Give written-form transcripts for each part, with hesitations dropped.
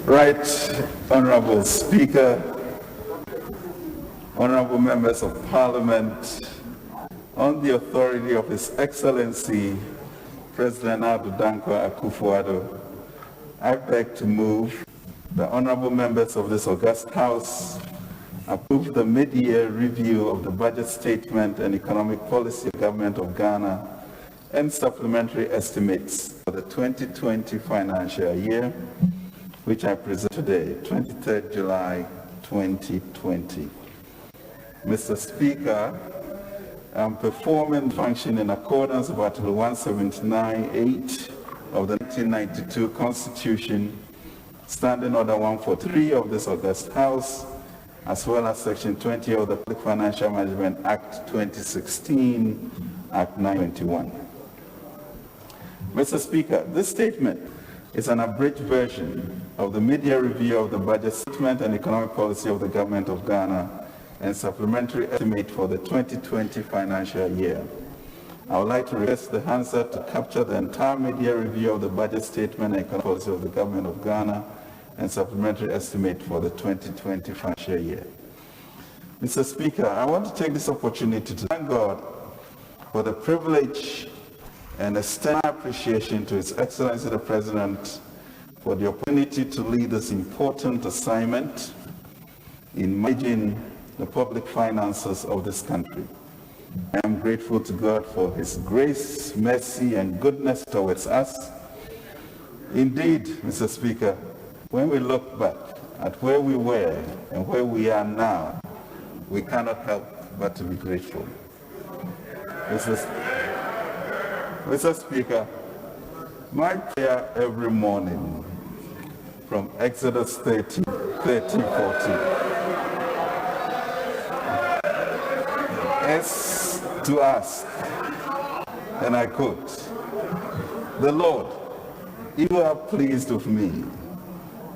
Right Honorable Speaker, honorable members of Parliament, on the authority of His Excellency President Adu Dankwa Akufo-Addo, I beg to move the honorable members of this august House approve the mid-year review of the budget statement and economic policy of the Government of Ghana and supplementary estimates for the 2020 financial year, which I present today, 23rd July 2020. Mr. Speaker, I'm performing function in accordance with Article 179(8) of the 1992 Constitution, Standing Order 143 of this august House, as well as Section 20 of the Public Financial Management Act 2016, Act 921. Mr. Speaker, this statement is an abridged version of the mid-year review of the budget statement and economic policy of the Government of Ghana and supplementary estimate for the 2020 financial year. I would like to request the Hansard to capture the entire mid-year review of the budget statement and economic policy of the Government of Ghana and supplementary estimate for the 2020 financial year. Mr. Speaker, I want to take this opportunity to thank God for the privilege and extend my appreciation to His Excellency the President for the opportunity to lead this important assignment in managing the public finances of this country. I am grateful to God for His grace, mercy, and goodness towards us. Indeed, Mr. Speaker, when we look back at where we were and where we are now, we cannot help but to be grateful. Mr. Speaker, my prayer every morning from Exodus 30, 40, is to ask, and I quote, "The Lord, if you are pleased with me,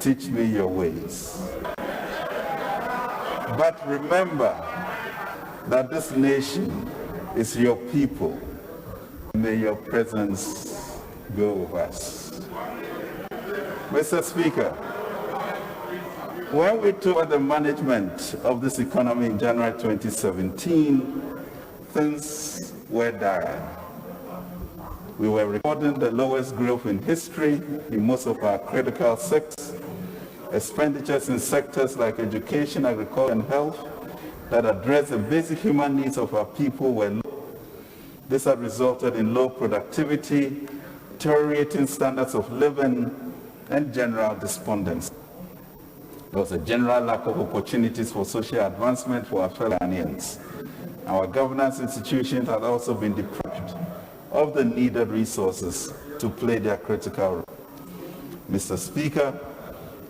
teach me your ways. But remember that this nation is your people. May your presence go with us." Mr. Speaker, when we took the management of this economy in January 2017, things were dire. We were recording the lowest growth in history in most of our critical sectors. Expenditures in sectors like education, agriculture, and health that address the basic human needs of our people were low. This had resulted in low productivity, deteriorating standards of living, and general despondency. There was a general lack of opportunities for social advancement for our fellow Ghanaians. Our governance institutions had also been deprived of the needed resources to play their critical role. Mr. Speaker,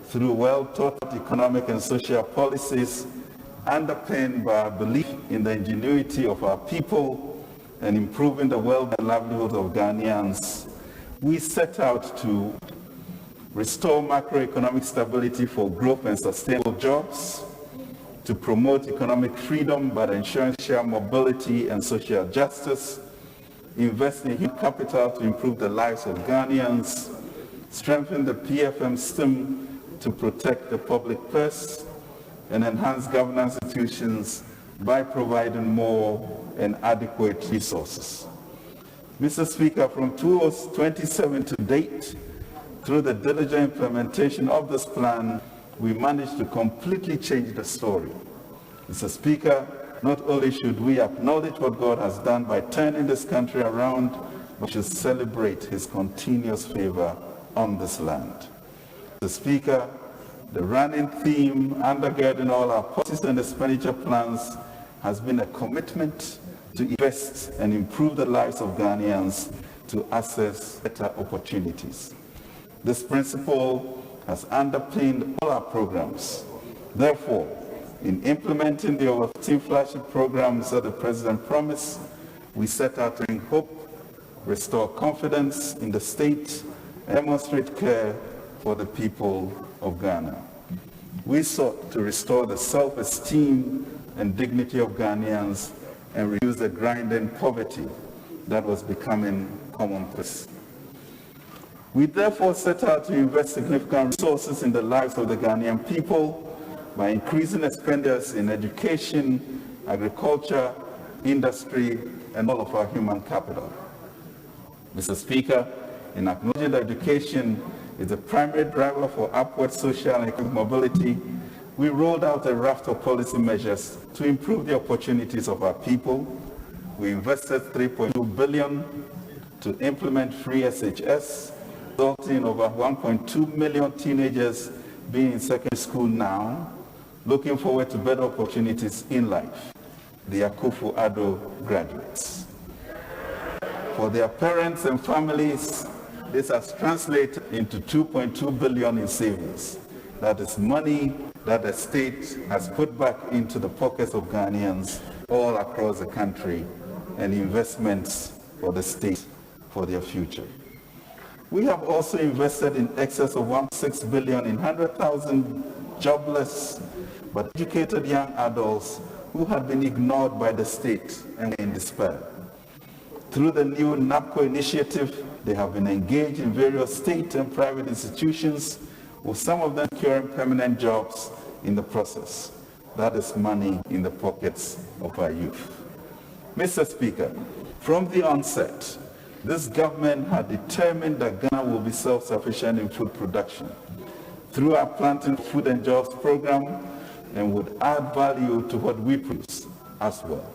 through well-thought economic and social policies underpinned by our belief in the ingenuity of our people and improving the well-being and livelihoods of Ghanaians, we set out to restore macroeconomic stability for growth and sustainable jobs, to promote economic freedom by ensuring social mobility and social justice, invest in human capital to improve the lives of Ghanaians, strengthen the PFM system to protect the public purse, and enhance governance institutions by providing more and adequate resources. Mr. Speaker, from 2007 to date, through the diligent implementation of this plan, we managed to completely change the story. Mr. Speaker, not only should we acknowledge what God has done by turning this country around, but we should celebrate His continuous favor on this land. Mr. Speaker, the running theme undergirding all our policies and expenditure plans has been a commitment to invest and improve the lives of Ghanaians to access better opportunities. This principle has underpinned all our programs. Therefore, in implementing the over 15 flagship programs that the President promised, we set out to bring hope, restore confidence in the state, and demonstrate care for the people of Ghana. We sought to restore the self-esteem and dignity of Ghanaians and reduce the grinding poverty that was becoming commonplace. We therefore set out to invest significant resources in the lives of the Ghanaian people by increasing expenditures in education, agriculture, industry, and all of our human capital. Mr. Speaker, in acknowledging that education is the primary driver for upward social and economic mobility, we rolled out a raft of policy measures to improve the opportunities of our people. We invested $3.2 billion to implement free SHS, resulting in over 1.2 million teenagers being in secondary school now, looking forward to better opportunities in life, the Akufo-Addo graduates. For their parents and families, this has translated into $2.2 billion in savings. That is money that the state has put back into the pockets of Ghanaians all across the country, and investments for the state for their future. We have also invested in excess of $1.6 billion in 100,000 jobless but educated young adults who had been ignored by the state and were in despair. Through the new NAPCO initiative, they have been engaged in various state and private institutions, with some of them securing permanent jobs in the process. That is money in the pockets of our youth. Mr. Speaker, from the onset, this government had determined that Ghana will be self-sufficient in food production through our Planting Food and Jobs program, and would add value to what we produce as well.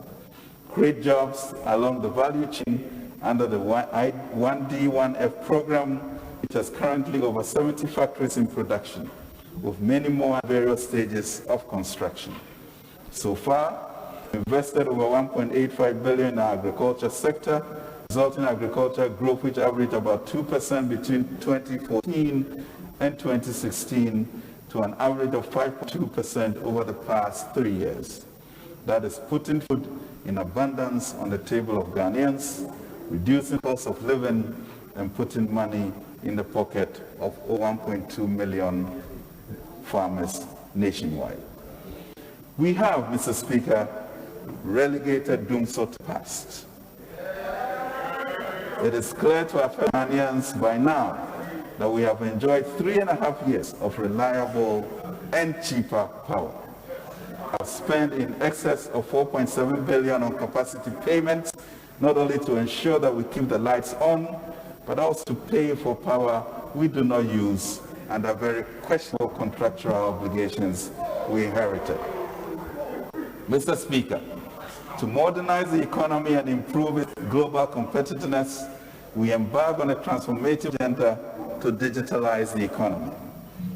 Create jobs along the value chain under the 1D1F program, which has currently over 70 factories in production, with many more at various stages of construction. So far, we invested over $1.85 billion in our agriculture sector, resulting in agriculture growth which averaged about 2% between 2014 and 2016 to an average of 5.2% over the past 3 years. That is putting food in abundance on the table of Ghanaians, reducing cost of living, and putting money in the pocket of 1.2 million farmers nationwide. We have, Mr. Speaker, relegated Dumsor to past. It is clear to our fellow Ghanaians by now that we have enjoyed 3.5 years of reliable and cheaper power. We have spent in excess of $4.7 billion on capacity payments, not only to ensure that we keep the lights on, but also to pay for power we do not use and the very questionable contractual obligations we inherited. Mr. Speaker, to modernize the economy and improve its global competitiveness, we embarked on a transformative agenda to digitalize the economy.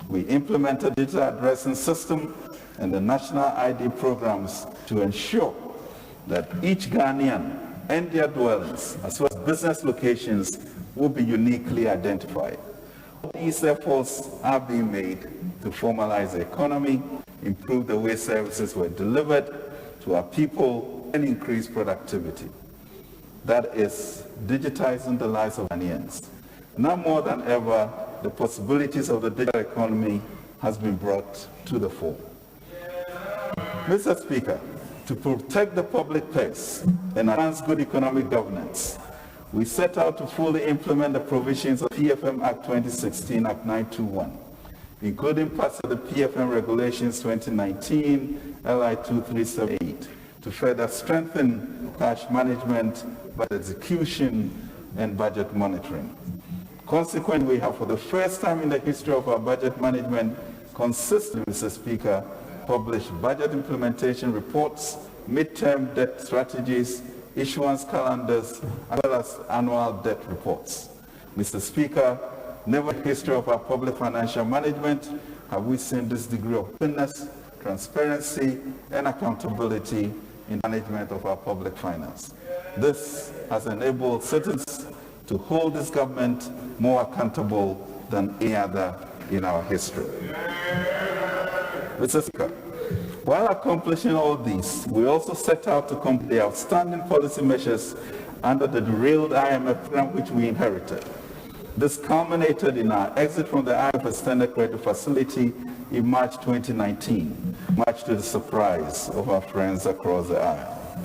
We implemented digital addressing system and the national ID programs to ensure that each Ghanaian and their dwellings, as well as business locations, will be uniquely identified. These efforts are being made to formalize the economy, improve the way services were delivered to our people, and increase productivity. That is digitizing the lives of Ghanaians. Now more than ever, the possibilities of the digital economy has been brought to the fore. Mr. Speaker, to protect the public purse and advance good economic governance, we set out to fully implement the provisions of PFM Act 2016, Act 921, including passing the PFM Regulations 2019, LI 2378, to further strengthen cash management, budget execution, and budget monitoring. Consequently, we have, for the first time in the history of our budget management, consistently, Mr. Speaker, published budget implementation reports, midterm debt strategies, issuance calendars, as well as annual debt reports. Mr. Speaker, never in the history of our public financial management have we seen this degree of openness, transparency, and accountability in management of our public finance. This has enabled citizens to hold this government more accountable than any other in our history. Mr. Speaker, while accomplishing all these, we also set out to complete the outstanding policy measures under the derailed IMF program which we inherited. This culminated in our exit from the IMF Extended Credit Facility in March 2019, much to the surprise of our friends across the aisle.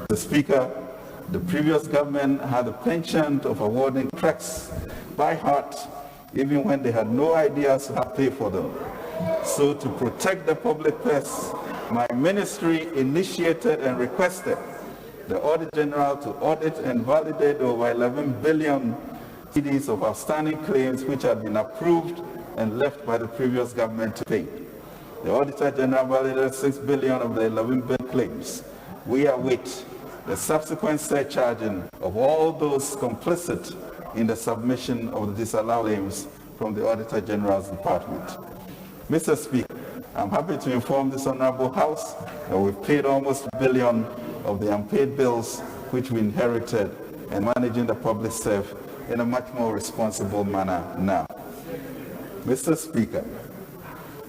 Mr. Speaker, the previous government had the penchant of awarding contracts by heart even when they had no idea how to pay for them. So to protect the public purse, my ministry initiated and requested the Auditor General to audit and validate over 11 billion cedis of outstanding claims which had been approved and left by the previous government to pay. The Auditor General validated 6 billion of the 11 billion claims. We await the subsequent surcharging of all those complicit in the submission of the disallowed claims from the Auditor General's department. Mr. Speaker, I'm happy to inform this Honorable House that we've paid almost $1 billion of the unpaid bills which we inherited and managing the public service in a much more responsible manner now. Mr. Speaker,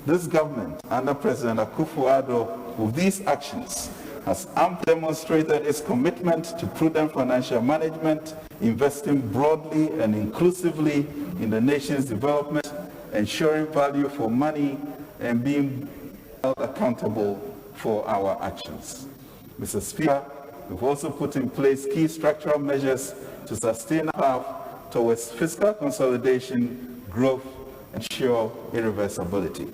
this government under President Akufo-Addo, with these actions, has amply demonstrated its commitment to prudent financial management, investing broadly and inclusively in the nation's development, ensuring value for money, and being held accountable for our actions. Mr. Speaker, we've also put in place key structural measures to sustain a path towards fiscal consolidation, growth, and ensure irreversibility.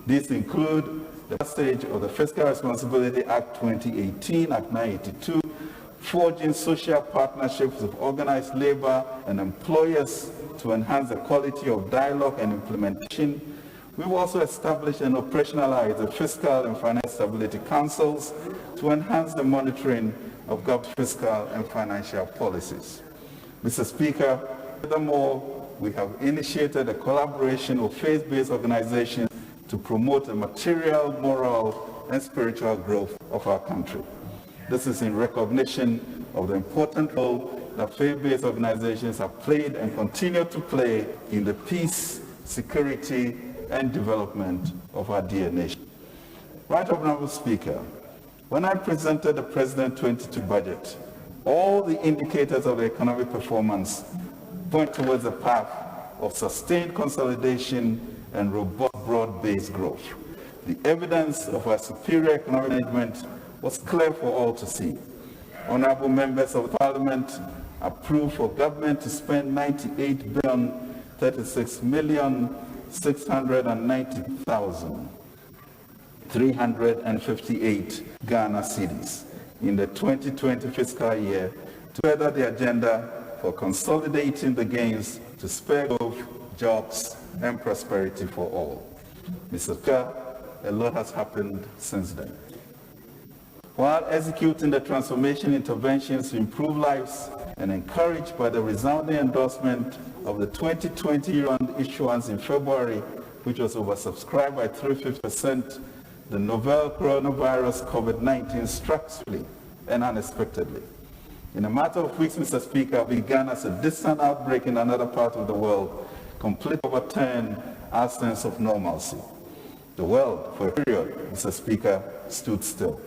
These include the first stage of the Fiscal Responsibility Act 2018, Act 982, forging social partnerships with organized labor and employers to enhance the quality of dialogue and implementation. We've also established and operationalized the Fiscal and Finance Stability Councils to enhance the monitoring of government fiscal and financial policies. Mr. Speaker, furthermore, we have initiated a collaboration with faith-based organizations to promote the material, moral, and spiritual growth of our country. This is in recognition of the important role that faith-based organizations have played and continue to play in the peace, security, and development of our dear nation. Right Honorable Speaker, when I presented the President 22 budget, all the indicators of the economic performance point towards a path of sustained consolidation and robust broad-based growth. The evidence of our superior economic management was clear for all to see. Honorable members of Parliament approved for government to spend 98,036,690,358 Ghana cedis in the 2020 fiscal year to further the agenda for consolidating the gains to spur growth, jobs, and prosperity for all. Mr. Speaker, a lot has happened since then. While executing the transformation interventions to improve lives and encouraged by the resounding endorsement of the 2020 Eurobond issuance in February, which was oversubscribed by 350%, the novel coronavirus COVID-19 struck swiftly and unexpectedly. In a matter of weeks, Mr. Speaker, began as a distant outbreak in another part of the world, completely overturned our sense of normalcy. The world, for a period, Mr. Speaker, stood still,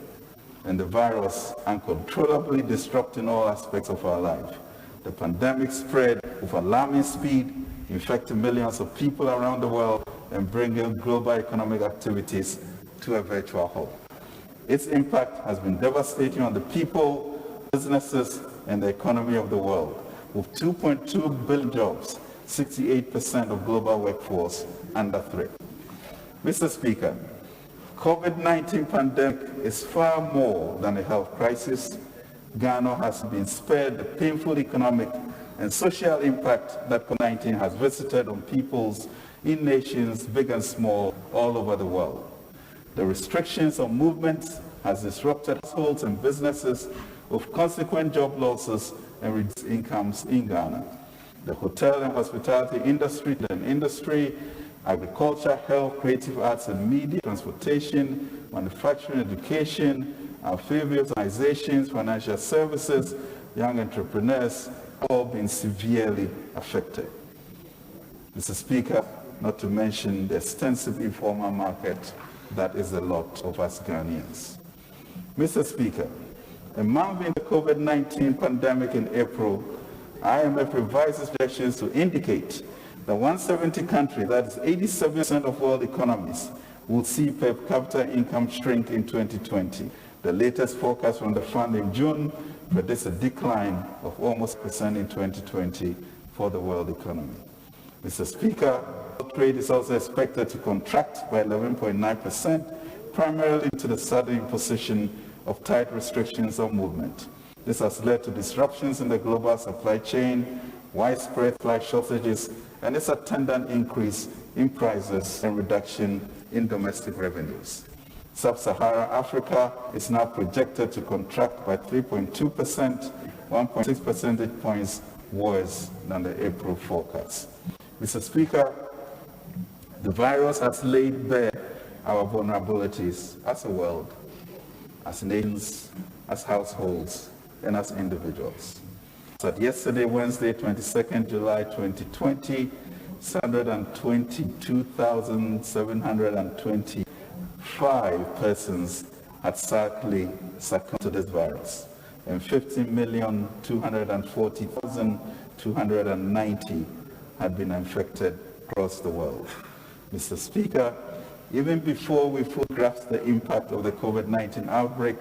and the virus uncontrollably disrupting all aspects of our life. The pandemic spread with alarming speed, infecting millions of people around the world and bringing global economic activities to a virtual halt. Its impact has been devastating on the people, businesses, and the economy of the world, with 2.2 billion jobs, 68% of global workforce under threat. Mr. Speaker, COVID-19 pandemic is far more than a health crisis. Ghana has been spared the painful economic and social impact that COVID-19 has visited on peoples in nations big and small all over the world. The restrictions on movements has disrupted households and businesses with consequent job losses and reduced incomes in Ghana. The hotel and hospitality industry, agriculture, health, creative arts and media, transportation, manufacturing, education, our favorite organizations, financial services, young entrepreneurs, have all been severely affected. Mr. Speaker, not to mention the extensive informal market that is a lot of us Ghanaians. Mr. Speaker, a month in the COVID-19 pandemic in April, IMF revised its projections to indicate that 170 countries, that is 87% of world economies, will see per capita income shrink in 2020. The latest forecast from the fund in June predicts a decline of almost 1% in 2020 for the world economy. Mr. Speaker, trade is also expected to contract by 11.9%, primarily due to the sudden imposition of tight restrictions on movement. This has led to disruptions in the global supply chain, widespread supply shortages, and its attendant increase in prices and reduction in domestic revenues. Sub-Saharan Africa is now projected to contract by 3.2%, 1.6 percentage points worse than the April forecast. Mr. Speaker, the virus has laid bare our vulnerabilities as a world, as nations, as households, and as individuals. So yesterday, Wednesday, 22nd July 2020, 622,725 persons had sadly succumbed to this virus, and 50,240,290 had been infected across the world. Mr. Speaker, even before we fully grasp the impact of the COVID-19 outbreak,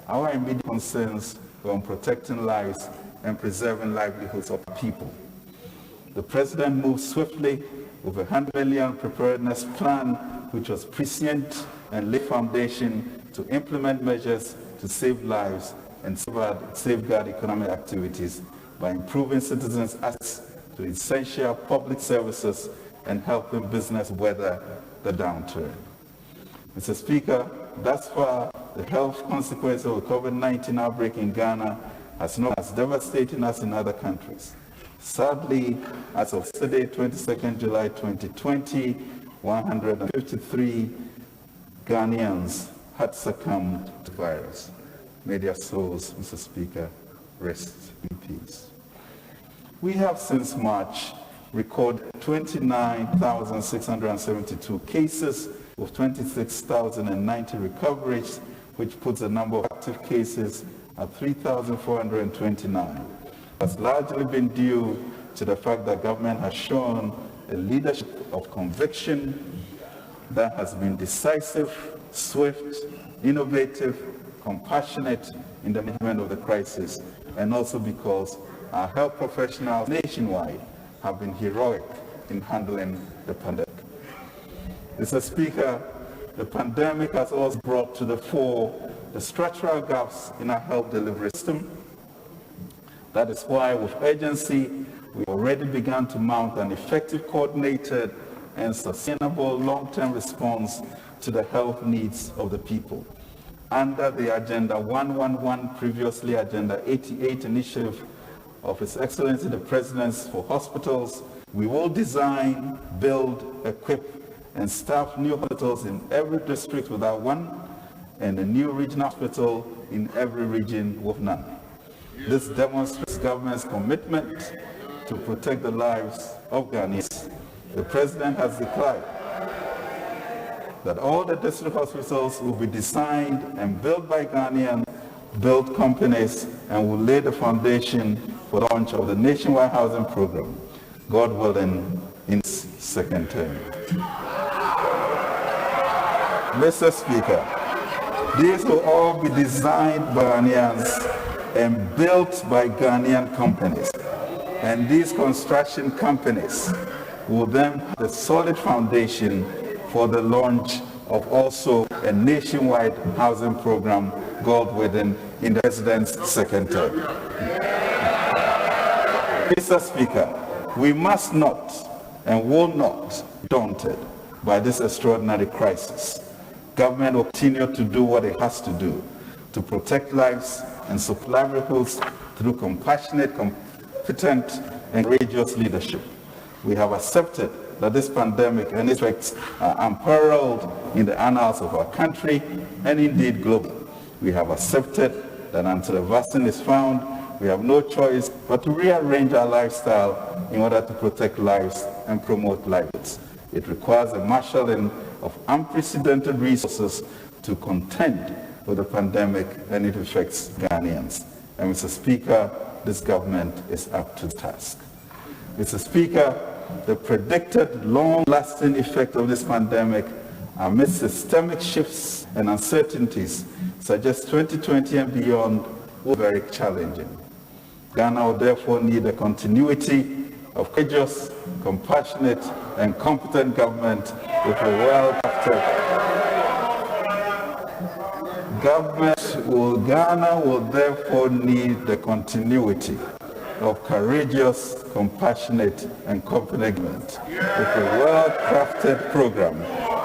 our immediate concerns were on protecting lives and preserving livelihoods of people. The President moved swiftly with a $100 million preparedness plan, which was prescient and laid foundation to implement measures to save lives and safeguard economic activities by improving citizens' access to essential public services and helping business weather the downturn. Mr. Speaker, thus far, the health consequences of the COVID-19 outbreak in Ghana has not as devastating as in other countries. Sadly, as of today, 22nd July 2020, 153 Ghanaians had succumbed to the virus. May their souls, Mr. Speaker, rest in peace. We have since March recorded 29,672 cases with 26,090 recoveries, which puts the number of active cases at 3,429. Has largely been due to the fact that government has shown a leadership of conviction that has been decisive, swift, innovative, compassionate in the management of the crisis, and also because our health professionals nationwide have been heroic in handling the pandemic. Mr. Speaker, the pandemic has also brought to the fore the structural gaps in our health delivery system. That is why, with urgency, we already began to mount an effective, coordinated, and sustainable long-term response to the health needs of the people. Under the Agenda 111, previously Agenda 88 initiative of His Excellency the President's for hospitals, we will design, build, equip, and staff new hospitals in every district without one, and a new regional hospital in every region with none. This demonstrates government's commitment to protect the lives of Ghanaians. The President has declared that all the district hospitals will be designed and built by Ghanaian built companies and will lay the foundation for the launch of the nationwide housing program, God willing, in its second term. Mr. Speaker, these will all be designed by Ghanaians and built by Ghanaian companies. And these construction companies will then have a solid foundation for the launch of also a nationwide housing program, God willing, in the President's second term. Mr. Speaker, we must not and will not be daunted by this extraordinary crisis. Government will continue to do what it has to do to protect lives and supply livelihoods through compassionate, competent, and courageous leadership. We have accepted that this pandemic and its effects are unparalleled in the annals of our country and indeed globally. We have accepted that until a vaccine is found, we have no choice but to rearrange our lifestyle in order to protect lives and promote livelihoods. It requires a marshalling of unprecedented resources to contend with the pandemic and its effects Ghanaians. And Mr. Speaker, this government is up to the task. Mr. Speaker, the predicted long-lasting effect of this pandemic amidst systemic shifts and uncertainties suggests 2020 and beyond will be very challenging. Ghana will therefore need a continuity of courageous, compassionate, and competent government with a well-crafted government. Ghana will therefore need the continuity of courageous, compassionate, and competent government with a well-crafted program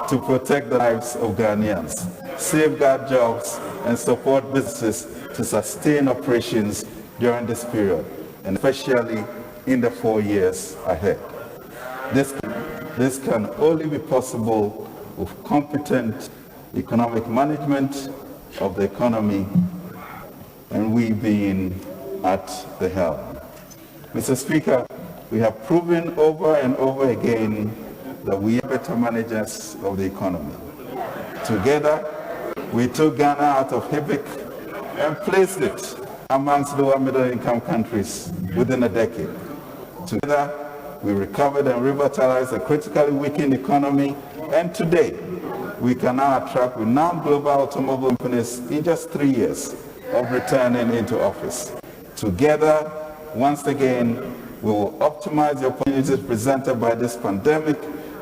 to protect the lives of Ghanaians, safeguard jobs, and support businesses to sustain operations during this period, and especially in the 4 years ahead. This can only be possible with competent economic management of the economy, and we being at the helm. Mr. Speaker, we have proven over and over again that we are better managers of the economy. Together, we took Ghana out of havoc and placed it amongst lower middle income countries within a decade. Together, we recovered and revitalized a critically weakened economy, and today, we can now attract renowned global automobile companies in just 3 years of returning into office. Together, once again, we will optimize the opportunities presented by this pandemic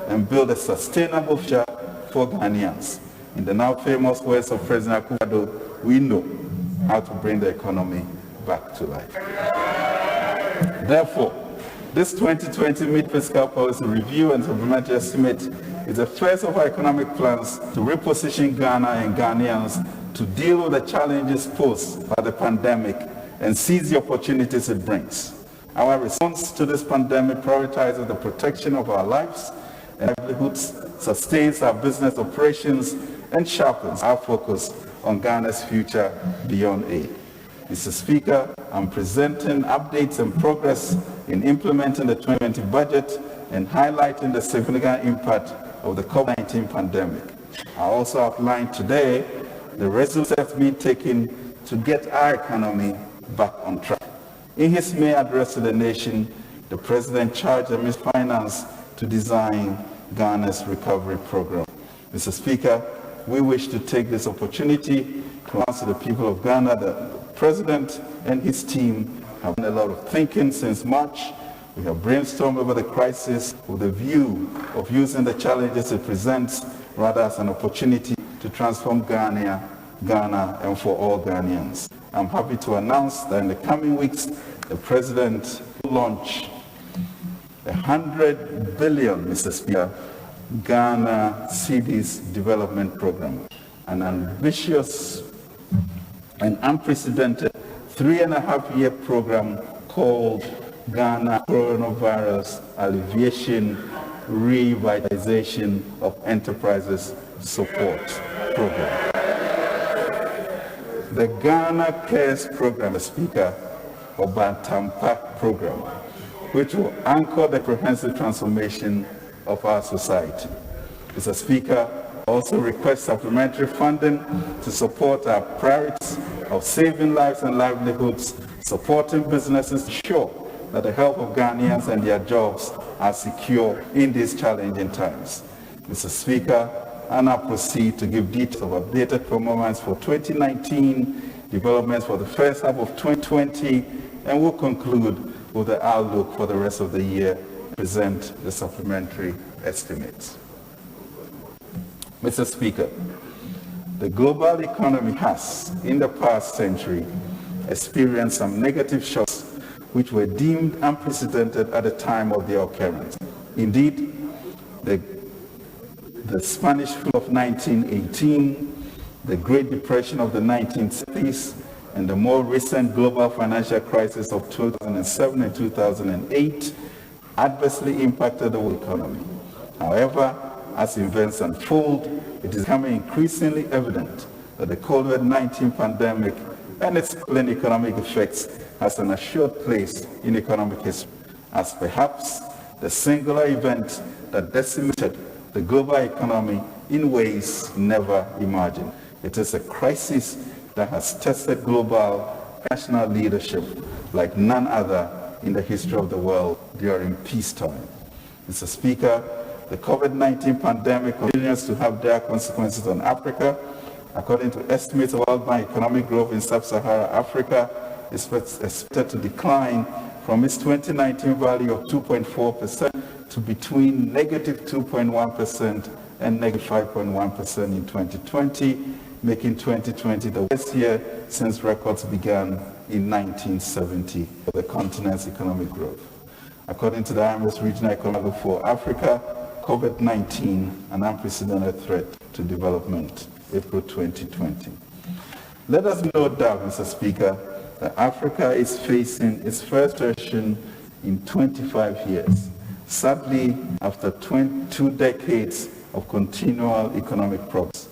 and build a sustainable future for Ghanaians. In the now famous words of President Akufo-Addo, we know how to bring the economy back to life. Therefore, this 2020 mid-fiscal policy review and supplementary estimate is the first of our economic plans to reposition Ghana and Ghanaians to deal with the challenges posed by the pandemic and seize the opportunities it brings. Our response to this pandemic prioritizes the protection of our lives and livelihoods, sustains our business operations, and sharpens our focus on Ghana's future beyond aid. Mr. Speaker, I'm presenting updates and progress in implementing the 2020 budget and highlighting the significant impact of the COVID-19 pandemic. I also outlined today the resolute steps being taken to get our economy back on track. In his May address to the nation, the President charged the Ministry of Finance to design Ghana's recovery program. Mr. Speaker, we wish to take this opportunity to announce to the people of Ghana that the President and his team have done a lot of thinking since March. We have brainstormed over the crisis with a view of using the challenges it presents rather as an opportunity to transform Ghana, and for all Ghanaians. I'm happy to announce that in the coming weeks, the President will launch 100 billion, Mr. Speaker, Ghana Cedis Development Program, an ambitious and unprecedented 3.5-year program called Ghana Coronavirus Alleviation Revitalization of Enterprises Support Program. The Ghana Cares Program, Mr. Speaker, or Bantampa Program, which will anchor the comprehensive transformation of our society. Mr. Speaker, I also request supplementary funding to support our priorities of saving lives and livelihoods, supporting businesses to ensure that the health of Ghanaians and their jobs are secure in these challenging times. Mr. Speaker, I now proceed to give details of updated performance for 2019, developments for the first half of 2020, and we'll conclude with the outlook for the rest of the year and present the supplementary estimates. Mr. Speaker, the global economy has, in the past century, experienced some negative shocks which were deemed unprecedented at the time of their occurrence. Indeed, the Spanish flu of 1918, the Great Depression of the 1960s, and the more recent global financial crisis of 2007 and 2008 adversely impacted the world economy. However, as events unfold, it is becoming increasingly evident that the COVID-19 pandemic and its economic effects has an assured place in economic history as perhaps the singular event that decimated the global economy in ways never imagined. It is a crisis that has tested global national leadership like none other in the history of the world during peacetime. Mr. Speaker, the COVID-19 pandemic continues to have dire consequences on Africa. According to estimates of World Bank, economic growth in sub-Saharan Africa is expected to decline from its 2019 value of 2.4% to between negative 2.1% and negative 5.1% in 2020, making 2020 the worst year since records began in 1970 for the continent's economic growth. According to the IMF's Regional Economic Outlook for Africa, COVID-19, an unprecedented threat to development, April 2020. Let us no doubt, Mr. Speaker, that Africa is facing its first recession in 25 years. Sadly, after 2 decades of continual economic progress,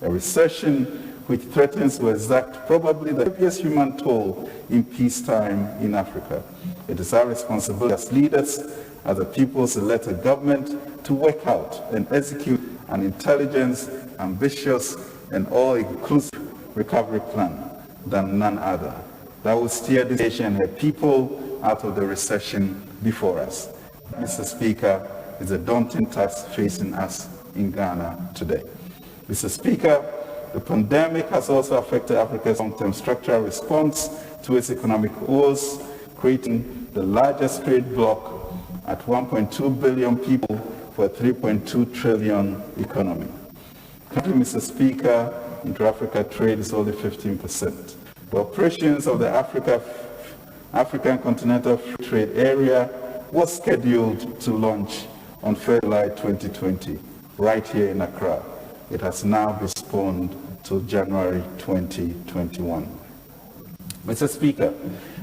a recession which threatens to exact probably the heaviest human toll in peacetime in Africa. It is our responsibility as leaders, as the people's elected government, to work out and execute an intelligent, ambitious, and all-inclusive recovery plan than none other that will steer this nation and her people out of the recession before us. Mr. Speaker, it's a daunting task facing us in Ghana today. Mr. Speaker, the pandemic has also affected Africa's long-term structural response to its economic woes, creating the largest trade bloc at 1.2 billion people for a 3.2 trillion economy. Currently, Mr. Speaker, intra-Africa trade is only 15%. The operations of the African Continental Free Trade Area was scheduled to launch on July 2020, right here in Accra. It has now been postponed till January 2021. Mr. Speaker,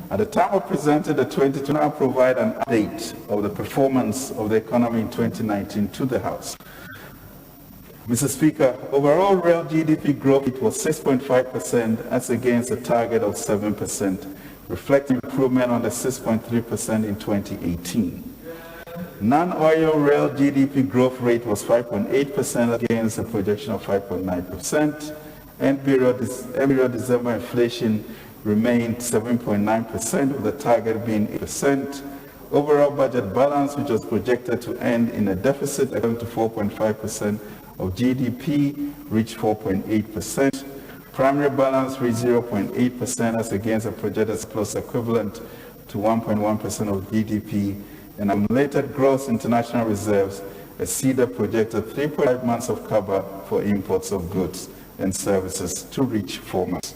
at the time of presenting the 2020, I'll provide an update of the performance of the economy in 2019 to the House. Mr. Speaker, overall real GDP growth was 6.5% as against a target of 7%, reflecting improvement on the 6.3% in 2018. Non-oil real GDP growth rate was 5.8% against a projection of 5.9%. End period December inflation remained 7.9%, with the target being 8%. Overall budget balance, which was projected to end in a deficit equivalent to 4.5% of GDP, reached 4.8%. Primary balance reached 0.8% as against a projected surplus equivalent to 1.1% of GDP. And accumulated gross international reserves exceeded projected 3.5 months of cover for imports of goods and services to reach 4 months.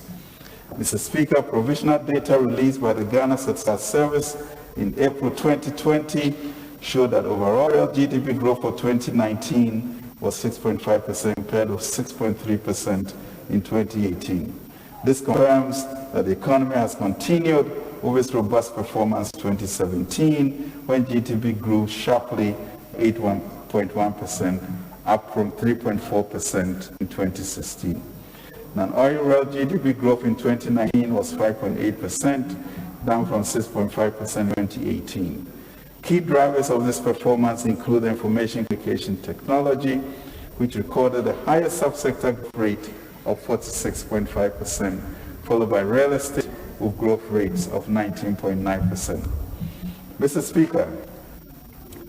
Mr. Speaker, provisional data released by the Ghana Statistics Service in April 2020 showed that overall real GDP growth for 2019 was 6.5% compared with 6.3% in 2018. This confirms that the economy has continued with its robust performance in 2017, when GDP grew sharply 8.1%, up from 3.4% in 2016. Non-oil real GDP growth in 2019 was 5.8%, down from 6.5% in 2018. Key drivers of this performance include information communication technology, which recorded the highest subsector growth rate of 46.5%, followed by real estate with growth rates of 19.9%. Mr. Speaker,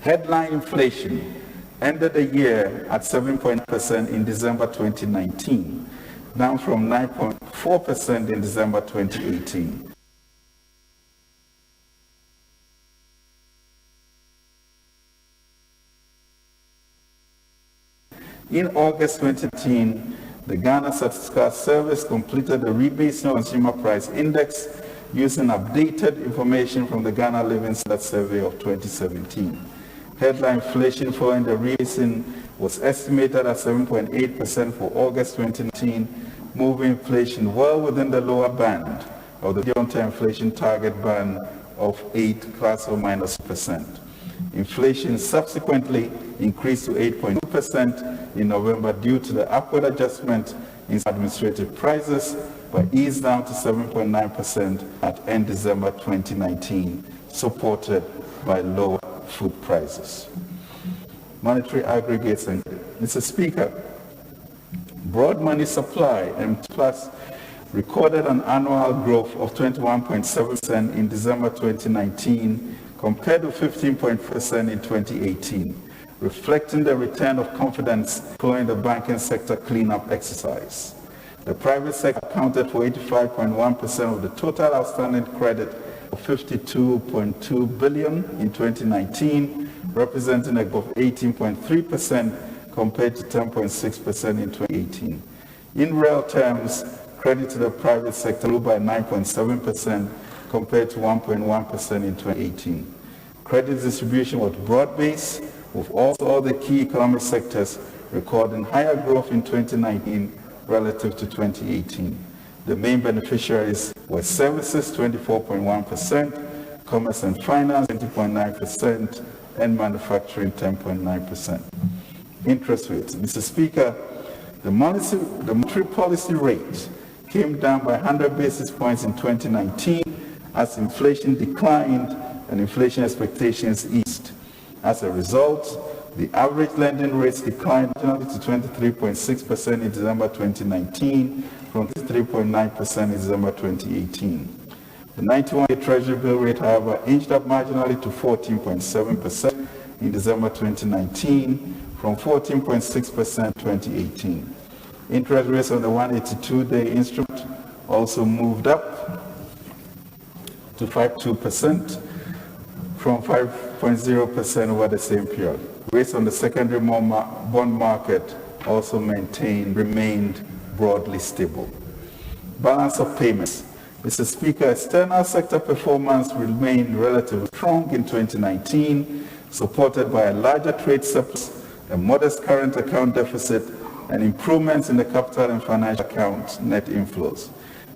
headline inflation ended the year at 7.9% in December 2019, down from 9.4% in December 2018. In August 2018, the Ghana Statistics Service completed the rebasing of Consumer Price Index using updated information from the Ghana Living Standards Survey of 2017. Headline inflation following the rebasing was estimated at 7.8% for August 2019, moving inflation well within the lower band of the medium-term inflation target band of 8 plus or minus %. Inflation subsequently increased to 8.2% in November due to the upward adjustment in administrative prices, but eased down to 7.9% at end December 2019, supported by lower food prices. Monetary aggregates and Mr. Speaker, broad money supply and plus recorded an annual growth of 21.7% in December 2019 compared to 15.4% in 2018, reflecting the return of confidence following the banking sector cleanup exercise. The private sector accounted for 85.1% of the total outstanding credit of 52.2 billion in 2019, representing a growth of 18.3% compared to 10.6% in 2018. In real terms, credit to the private sector grew by 9.7% compared to 1.1% in 2018. Credit distribution was broad-based, with also all the key economic sectors recording higher growth in 2019 relative to 2018. The main beneficiaries were services, 24.1%, commerce and finance, 20.9%, and manufacturing, 10.9%. Interest rates. Mr. Speaker, the monetary policy rate came down by 100 basis points in 2019 as inflation declined and inflation expectations eased. As a result, the average lending rates declined to 23.6% in December 2019 from 3.9% in December 2018. The 91-day Treasury bill rate, however, inched up marginally to 14.7% in December 2019 from 14.6% in 2018. Interest rates on the 182-day instrument also moved up to 5.2% from 5.0% over the same period. Rates on the secondary bond market also remained broadly stable. Balance of payments. Mr. Speaker, external sector performance remained relatively strong in 2019, supported by a larger trade surplus, a modest current account deficit, and improvements in the capital and financial account net inflows,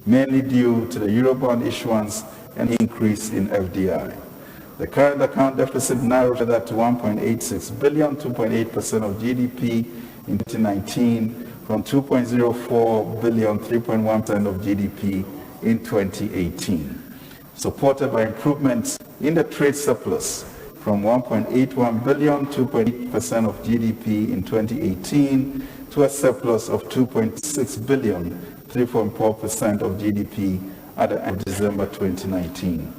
mainly due to the Eurobond issuance and increase in FDI. The current account deficit narrowed that to 1.86 billion, 2.8% of GDP in 2019, from 2.04 billion, 3.1% of GDP in 2018, supported by improvements in the trade surplus from 1.81 billion, 2.8% of GDP in 2018, to a surplus of 2.6 billion, 3.4% of GDP at the end of December 2019.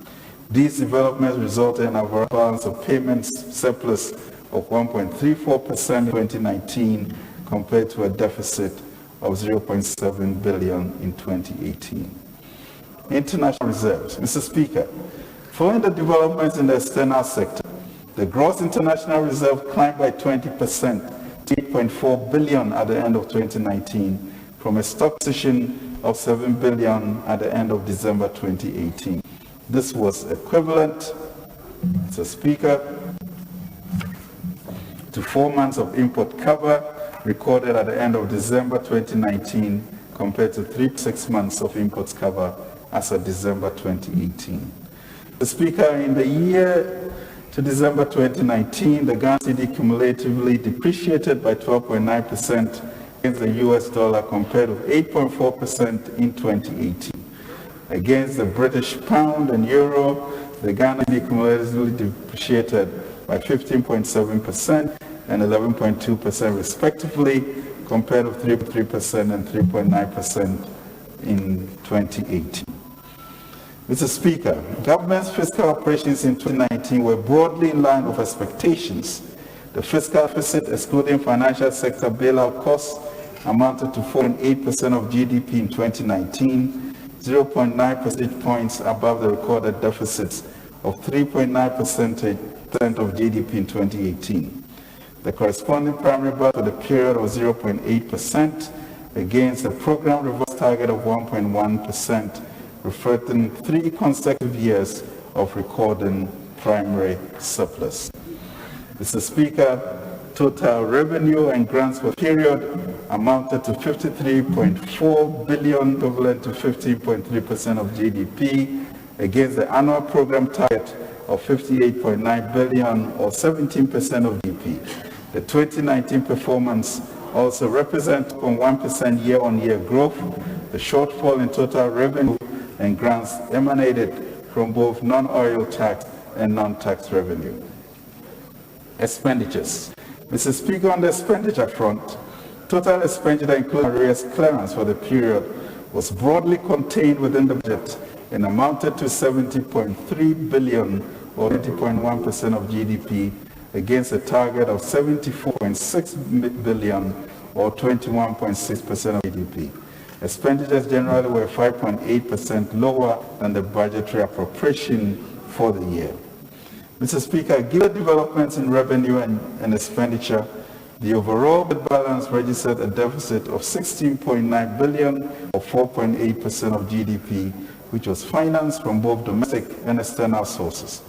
These developments resulted in a balance of payments surplus of 1.34% in 2019 compared to a deficit of 0.7 billion in 2018. International reserves. Mr. Speaker, following the developments in the external sector, the gross international reserve climbed by 20% to 8.4 billion at the end of 2019 from a stock position of 7 billion at the end of December 2018. This was equivalent, Mr. Speaker, to 4 months of import cover recorded at the end of December 2019 compared to 6 months of imports cover as of December 2018. Mr. Speaker, in the year to December 2019, the Ghana cedi cumulatively depreciated by 12.9% against the US dollar compared with 8.4% in 2018. Against the British pound and euro, the Ghana cedi cumulatively depreciated by 15.7% and 11.2% respectively, compared with 3.3% and 3.9% in 2018. Mr. Speaker, government's fiscal operations in 2019 were broadly in line with expectations. The fiscal deficit, excluding financial sector bailout costs, amounted to 4.8% of GDP in 2019, 0.9 percentage points above the recorded deficits of 3.9% of GDP in 2018. The corresponding primary budget for the period was 0.8% against a program reverse target of 1.1%, reflecting 3 consecutive years of recording primary surplus. Mr. Speaker, total revenue and grants for the period amounted to 53.4 billion, equivalent to 15.3% of GDP, against the annual program target of 58.9 billion or 17% of GDP. The 2019 performance also represents 0.1% year-on-year growth. The shortfall in total revenue and grants emanated from both non-oil tax and non-tax revenue. Expenditures. Mr. Speaker, on the expenditure front, total expenditure including arrears clearance for the period was broadly contained within the budget and amounted to 70.3 billion or 20.1% of GDP against a target of 74.6 billion or 21.6% of GDP. Expenditures generally were 5.8% lower than the budgetary appropriation for the year. Mr. Speaker, given developments in revenue and expenditure, the overall balance registered a deficit of 16.9 billion, or 4.8% of GDP, which was financed from both domestic and external sources.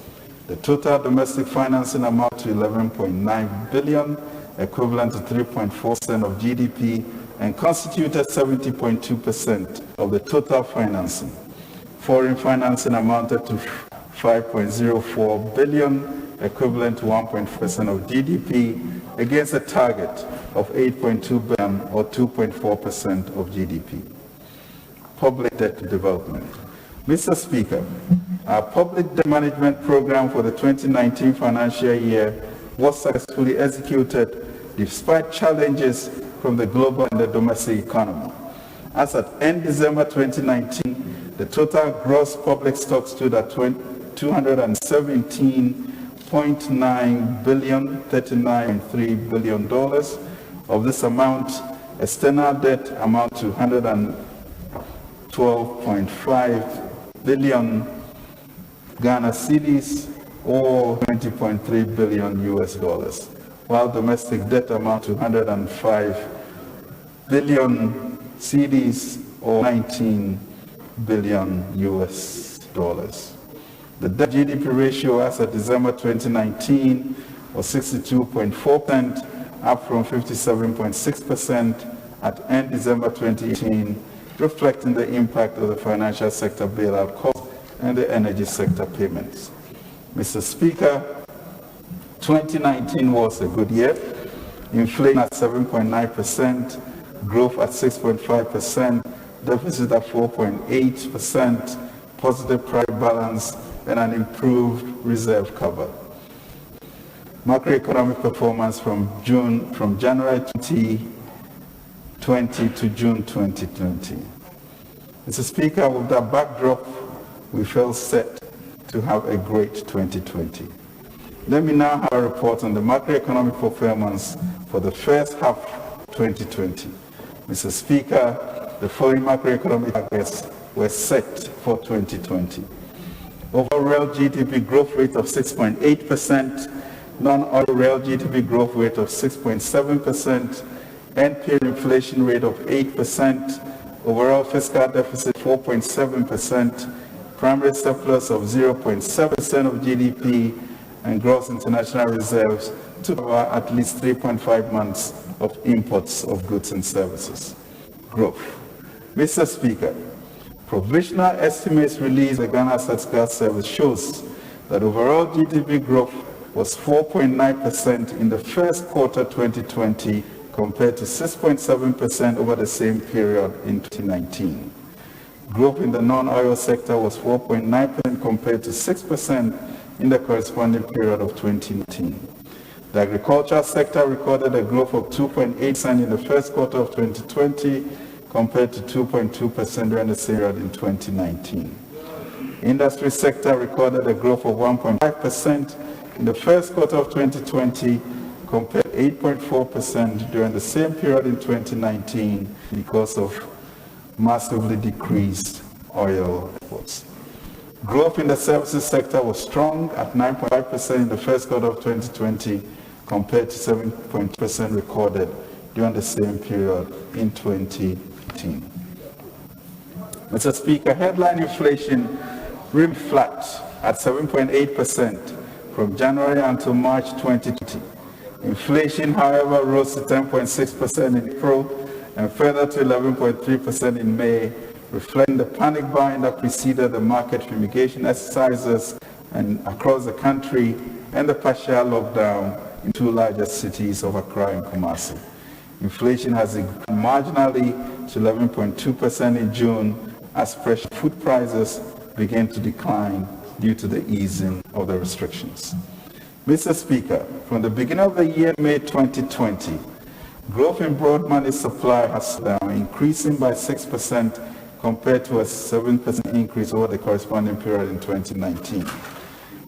The total domestic financing amounted to 11.9 billion, equivalent to 3.4% of GDP, and constituted 70.2% of the total financing. Foreign financing amounted to 5.04 billion, equivalent to 1.4% of GDP, against a target of 8.2 billion, or 2.4% of GDP. Public debt development. Mr. Speaker, our public debt management program for the 2019 financial year was successfully executed despite challenges from the global and the domestic economy. As at end December 2019, the total gross public stock stood at 217.9 billion, $39.3 billion. Of this amount, external debt amounts to 112.5 billion Ghana cedis, or 20.3 billion US dollars, while domestic debt amounts to 105 billion cedis, or 19 billion US dollars. The debt GDP ratio as of December 2019 was 62.4%, up from 57.6% at end December 2018, reflecting the impact of the financial sector bailout costs and the energy sector payments. Mr. Speaker, 2019 was a good year. Inflation at 7.9%, growth at 6.5%, deficit at 4.8%, positive price balance, and an improved reserve cover. Macroeconomic performance from January 2020 to June 2020. Mr. Speaker, with that backdrop, we felt set to have a great 2020. Let me now have a report on the macroeconomic performance for the first half 2020. Mr. Speaker, the following macroeconomic targets were set for 2020. Overall GDP growth rate of 6.8%, non-oil real GDP growth rate of 6.7%, NPL inflation rate of 8%, overall fiscal deficit 4.7%, primary surplus of 0.7% of GDP, and gross international reserves to cover at least 3.5 months of imports of goods and services. Growth. Mr. Speaker, provisional estimates released by Ghana Statistical Service shows that overall GDP growth was 4.9% in the first quarter 2020 compared to 6.7% over the same period in 2019. Growth in the non-oil sector was 4.9% compared to 6% in the corresponding period of 2019. The agricultural sector recorded a growth of 2.8% in the first quarter of 2020 compared to 2.2% during the same period in 2019. Industry sector recorded a growth of 1.5% in the first quarter of 2020 compared to 8.4% during the same period in 2019 because of massively decreased oil exports. Growth in the services sector was strong at 9.5% in the first quarter of 2020 compared to 7.2% recorded during the same period in 2018. Mr. Speaker, headline inflation remained flat at 7.8% from January until March 2020. Inflation, however, rose to 10.6% in April and further to 11.3% in May, reflecting the panic buying that preceded the market fumigation exercises and across the country and the partial lockdown in two largest cities of Accra and Kumasi. Inflation has increased marginally to 11.2% in June as fresh food prices began to decline due to the easing of the restrictions. Mr. Speaker, from the beginning of the year, May 2020, growth in broad money supply has slowed down, increasing by 6% compared to a 7% increase over the corresponding period in 2019.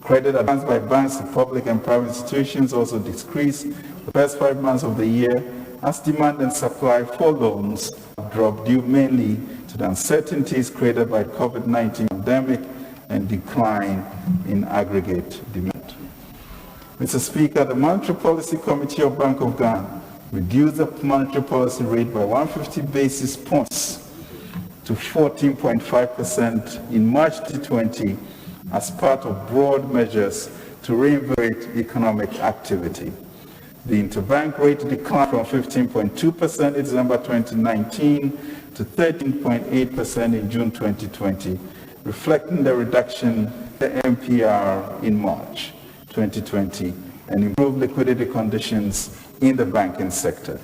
Credit advanced by banks to public and private institutions also decreased the first 5 months of the year as demand and supply for loans drop due mainly to the uncertainties created by COVID-19 pandemic and decline in aggregate demand. Mr. Speaker, the Monetary Policy Committee of Bank of Ghana reduced the monetary policy rate by 150 basis points to 14.5% in March 2020 as part of broad measures to reinvigorate economic activity. The interbank rate declined from 15.2% in December 2019 to 13.8% in June 2020, reflecting the reduction in the MPR in March 2020 and improved liquidity conditions in the banking sector.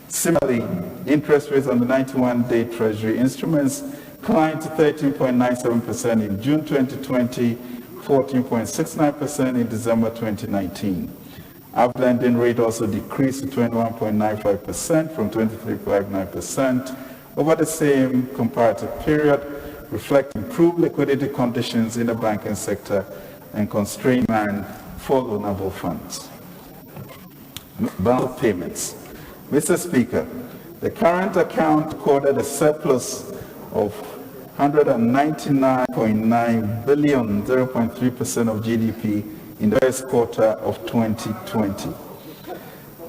Similarly, interest rates on the 91-day Treasury instruments climbed to 13.97% in June 2020, 14.69% in December 2019. Our blending rate also decreased to 21.95% from 23.59% over the same comparative period, reflecting improved liquidity conditions in the banking sector and constrained demand for loanable funds. Balance of payments. Mr. Speaker, the current account recorded a surplus of $199.9 billion, 0.3% of GDP in the first quarter of 2020,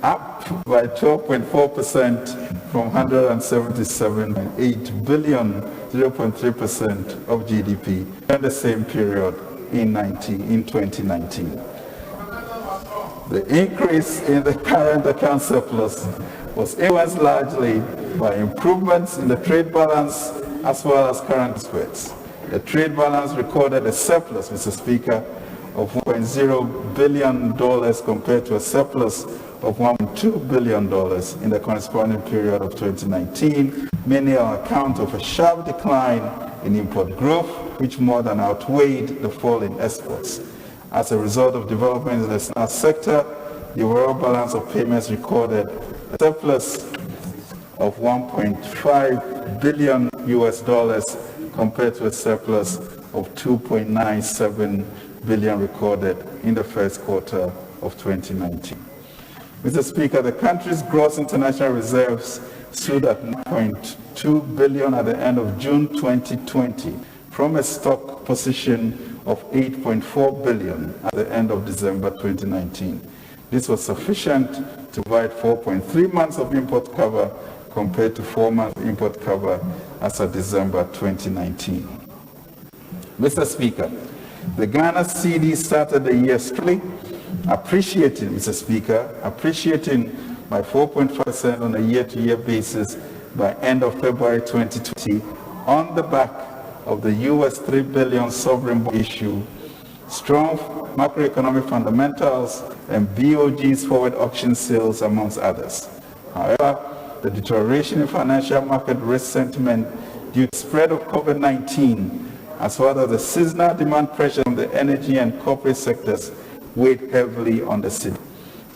up by 12.4% from $177.8 billion, 0.3% of GDP in the same period in 2019. The increase in the current account surplus was influenced largely by improvements in the trade balance as well as current spreads. The trade balance recorded a surplus, Mr. Speaker, of $1.0 billion compared to a surplus of $1.2 billion in the corresponding period of 2019, mainly on account of a sharp decline in import growth, which more than outweighed the fall in exports. As a result of developments in the smart sector, the overall balance of payments recorded a surplus of $1.5 billion compared to a surplus of $2.97 billion recorded in the first quarter of 2019. Mr. Speaker, the country's gross international reserves stood at $9.2 billion at the end of June 2020 from a stock position of $8.4 billion at the end of December 2019. This was sufficient to provide 4.3 months of import cover compared to 4 months import cover as of December 2019. Mr. Speaker, the Ghana cedi started the year strongly, appreciating by 4.5% on a year-to-year basis by end of February 2020 on the back of the US $3 billion sovereign bond issue, strong macroeconomic fundamentals, and BOG's forward auction sales, amongst others. However, the deterioration in financial market risk sentiment due to the spread of COVID-19, as well as the seasonal demand pressure from the energy and corporate sectors, weighed heavily on the cedi.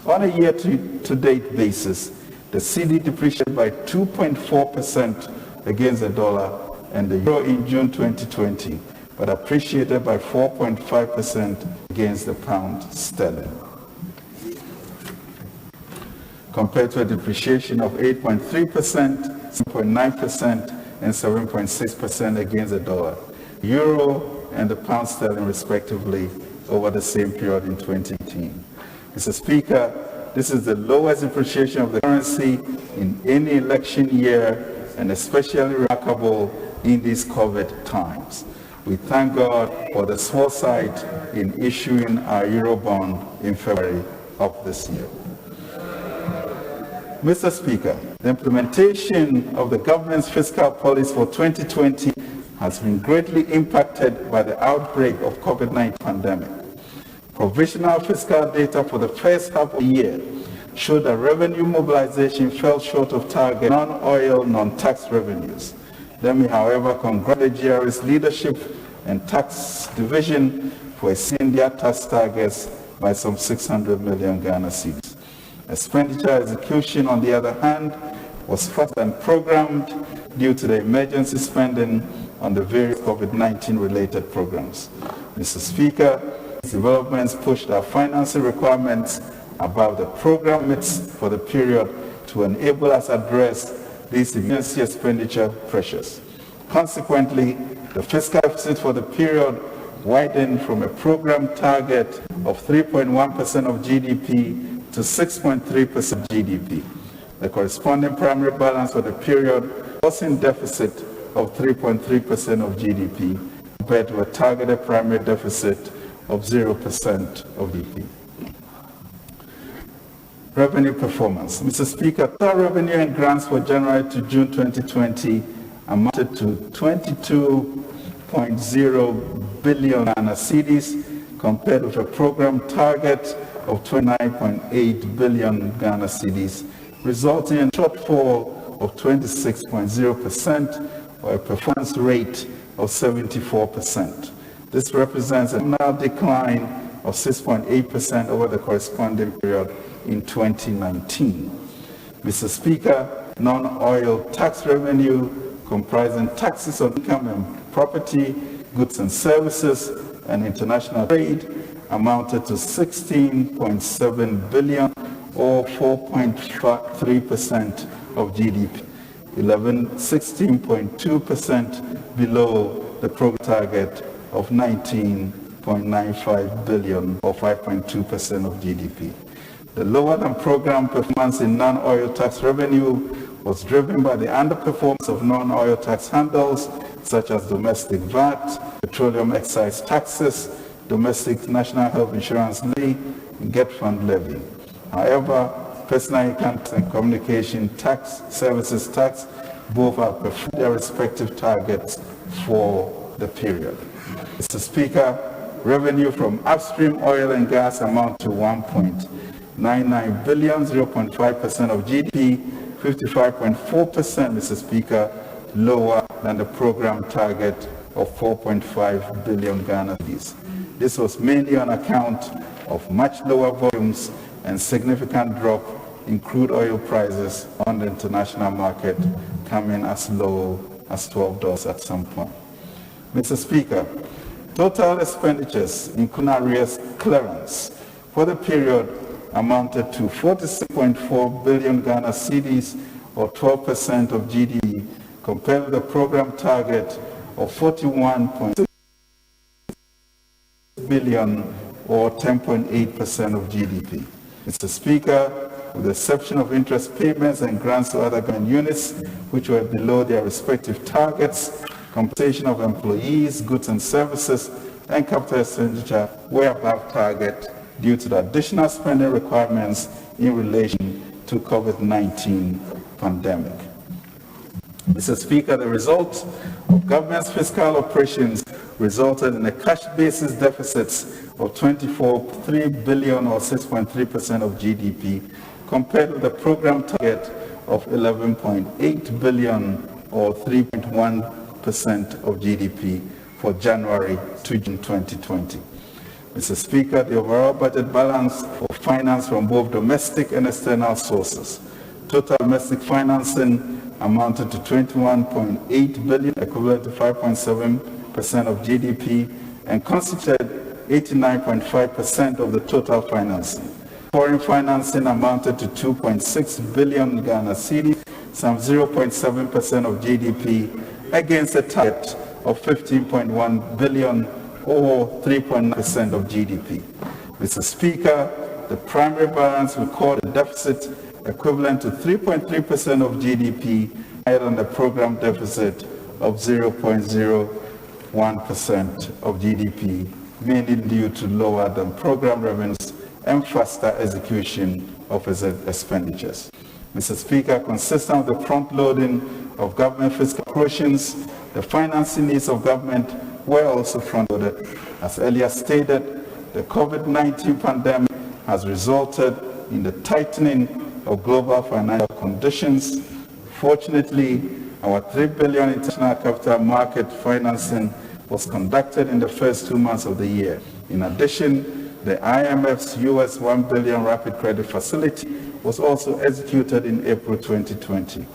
On a year-to-date basis, the cedi depreciated by 2.4% against the dollar and the euro in June 2020, but appreciated by 4.5% against the pound sterling, compared to a depreciation of 8.3%, 7.9%, and 7.6% against the dollar, euro, and the pound sterling, respectively, over the same period in 2018. Mr. Speaker, this is the lowest depreciation of the currency in any election year, and especially remarkable in these COVID times. We thank God for the foresight in issuing our Eurobond in February of this year. Mr. Speaker, the implementation of the government's fiscal policy for 2020 has been greatly impacted by the outbreak of COVID-19 pandemic. Provisional fiscal data for the first half of the year showed that revenue mobilization fell short of target non-oil, non-tax revenues. Let me, however, congratulate GRA's leadership and tax division for exceeding their tax targets by some 600 million Ghana cedis. Expenditure execution, on the other hand, was faster than programmed due to the emergency spending on the various COVID-19 related programs. Mr. Speaker, these developments pushed our financing requirements above the program limits for the period to enable us to address these emergency expenditure pressures. Consequently, the fiscal deficit for the period widened from a program target of 3.1% of GDP to 6.3% of GDP. The corresponding primary balance for the period was in deficit of 3.3% of GDP, compared to a targeted primary deficit of 0% of GDP. Revenue performance. Mr. Speaker, total revenue and grants for January to June 2020 amounted to 22.0 billion Ghana cedis, compared with a program target of 29.8 billion Ghana cedis, resulting in a shortfall of 26.0%, or a performance rate of 74%. This represents a nominal decline of 6.8% over the corresponding period in 2019. Mr. Speaker, non-oil tax revenue, comprising taxes on income and property, goods and services, and international trade, amounted to 16.7 billion, or 4.3% of GDP, 16.2% below the program target of 19.95 billion, or 5.2% of GDP. The lower than program performance in non-oil tax revenue was driven by the underperformance of non-oil tax handles, such as domestic VAT, petroleum excise taxes, domestic national health insurance levy, and GET fund levy. However, personal income and communication tax, services tax, both outperformed their respective targets for the period. Mr. Speaker, revenue from upstream oil and gas amount to 1.99 billion, 0.5% of GDP, 55.4%, Mr. Speaker, lower than the program target of 4.5 billion Ghana cedis. This was mainly on account of much lower volumes and significant drop in crude oil prices on the international market, coming as low as $12 at some point. Mr. Speaker, total expenditures, including arrears clearance, for the period amounted to 46.4 billion Ghana cedis, or 12% of GDP, compared with the program target of 41.6 billion, or 10.8% of GDP. Mr. Speaker, with the exception of interest payments and grants to other government units, which were below their respective targets, compensation of employees, goods and services, and capital expenditure were above target due to the additional spending requirements in relation to COVID-19 pandemic. Mr. Speaker, the result of government's fiscal operations resulted in a cash basis deficits of 24.3 billion, or 6.3% of GDP, compared with the program target of 11.8 billion, or 3.1% of GDP for January to June 2020. Mr. Speaker, the overall budget balance of finance from both domestic and external sources. Total domestic financing amounted to 21.8 billion, equivalent to 5.7% of GDP, and constituted 89.5% of the total financing. Foreign financing amounted to 2.6 billion Ghana cedis, some 0.7% of GDP, against a target of 15.1 billion, or 3.9% of GDP. Mr. Speaker, the primary balance recorded a deficit equivalent to 3.3% of GDP, higher than the program deficit of 0.01% of GDP, mainly due to lower than program revenues and faster execution of its expenditures. Mr. Speaker, consistent with the front-loading of government fiscal operations, the financing needs of government were also front-loaded. As earlier stated, the COVID-19 pandemic has resulted in the tightening of global financial conditions. Fortunately, our $3 billion international capital market financing was conducted in the first 2 months of the year. In addition, the IMF's US $1 billion rapid credit facility was also executed in April 2020.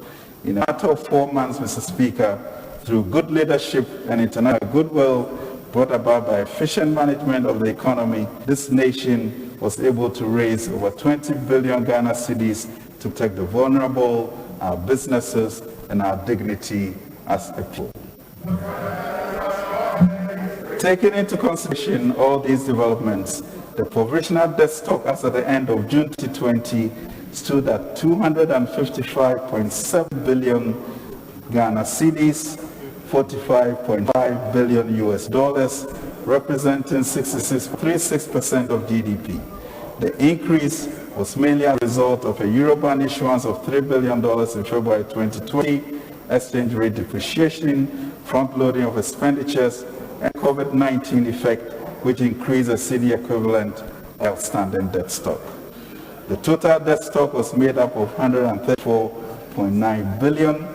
In a matter of 4 months, Mr. Speaker, through good leadership and international goodwill brought about by efficient management of the economy, this nation was able to raise over 20 billion Ghana cedis to protect the vulnerable our businesses, and our dignity as a people. Taking into consideration all these developments, the provisional debt stock as at the end of June 2020 stood at 255.7 billion Ghana cedis, 45.5 billion US dollars, representing 66.36% of GDP. The increase was mainly a result of a Eurobond issuance of $3 billion in February 2020, exchange rate depreciation, front-loading of expenditures, and COVID-19 effect, which increased the cedi equivalent outstanding debt stock. The total debt stock was made up of 134.9 billion,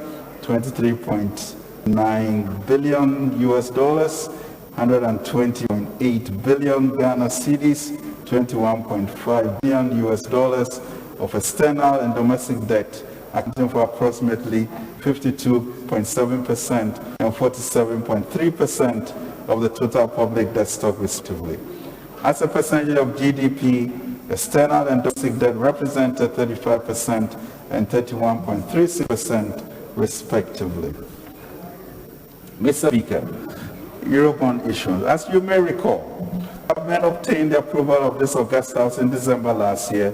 23.9 billion US dollars, 120.8 billion Ghana cedis, 21.5 billion US dollars of external and domestic debt, accounting for approximately 52.7% and 47.3% of the total public debt stock, respectively. As a percentage of GDP, external and domestic debt represented 35% and 31.36%, respectively. Mr. Speaker, Eurobond issuance. As you may recall, the government obtained the approval of this August House in December last year,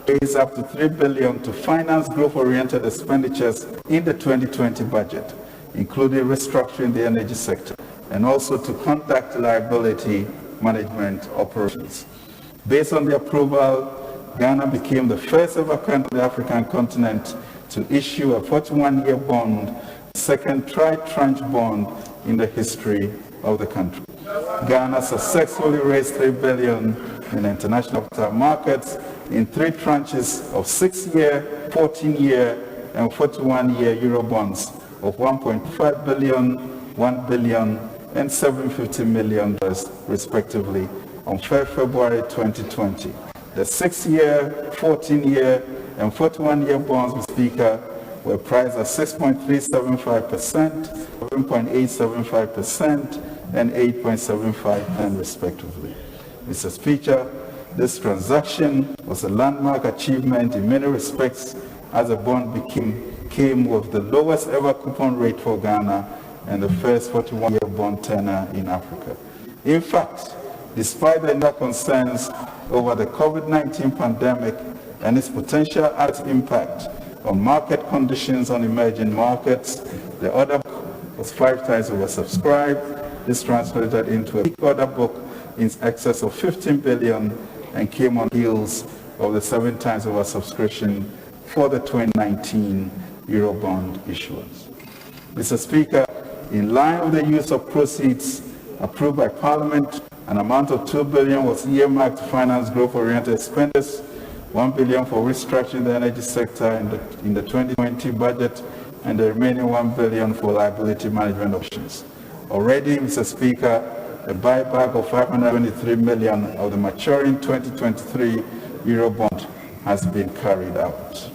raised up to $3 billion to finance growth-oriented expenditures in the 2020 budget, including restructuring the energy sector, and also to conduct liability management operations. Based on the approval, Ghana became the first ever country on the African continent to issue a 41-year bond, second tri-tranche bond in the history of the country. Ghana successfully raised $3 billion in international capital markets in 3 tranches of 6-year, 14-year, and 41-year Eurobonds of $1.5 billion, $1 billion, and $750 million, respectively, on February 2020. The 6-year, 14-year, and 41-year bonds, Mr. Speaker, were priced at 6.375%, 7.875%, and 8.75%, respectively. Mr. Speaker, this transaction was a landmark achievement in many respects, as the bond came with the lowest ever coupon rate for Ghana and the first 41-year bond tenor in Africa. In fact, despite the concerns over the COVID-19 pandemic and its potential adverse impact on market conditions on emerging markets, the order book was 5 times oversubscribed. This translated into a big order book in excess of 15 billion and came on heels of the 7 times oversubscription for the 2019 Eurobond issuance. Mr. Speaker, in line with the use of proceeds approved by Parliament, an amount of 2 billion was earmarked to finance growth-oriented expenditures, 1 billion for restructuring the energy sector in the 2020 budget, and the remaining 1 billion for liability management options. Already, Mr. Speaker, a buyback of 523 million of the maturing 2023 Eurobond has been carried out.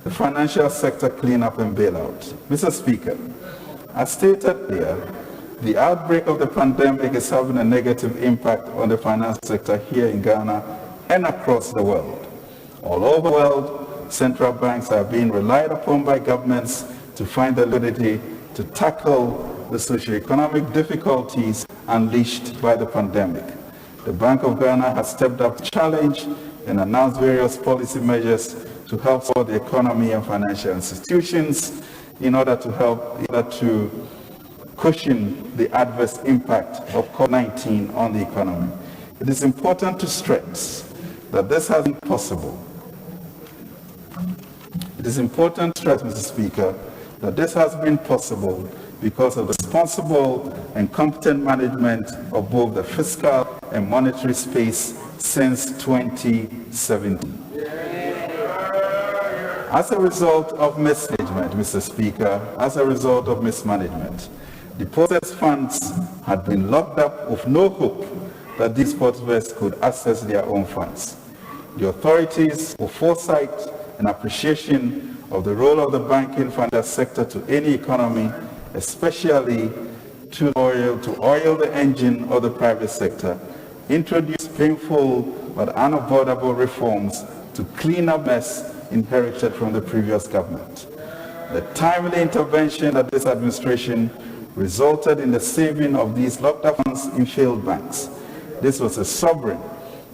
The financial sector cleanup and bailout. Mr. Speaker, as stated earlier, the outbreak of the pandemic is having a negative impact on the finance sector here in Ghana and across the world. All over the world, central banks are being relied upon by governments to find the liquidity to tackle the socioeconomic difficulties unleashed by the pandemic. The Bank of Ghana has stepped up the challenge and announced various policy measures to help support the economy and financial institutions in order to cushion the adverse impact of COVID-19 on the economy. It is important to stress that this has been possible. It is important to stress, Mr. Speaker, that this has been possible because of the responsible and competent management of both the fiscal and monetary space since 2017. As a result of mismanagement, Mr. Speaker, as a result of mismanagement, deposit funds had been locked up with no hope that these depositors could access their own funds. The authorities, with foresight and appreciation of the role of the banking financial sector to any economy, especially to oil the engine of the private sector, introduced painful but unavoidable reforms to clean up mess inherited from the previous government. The timely intervention of this administration resulted in the saving of these locked-up funds in failed banks. This was a sovereign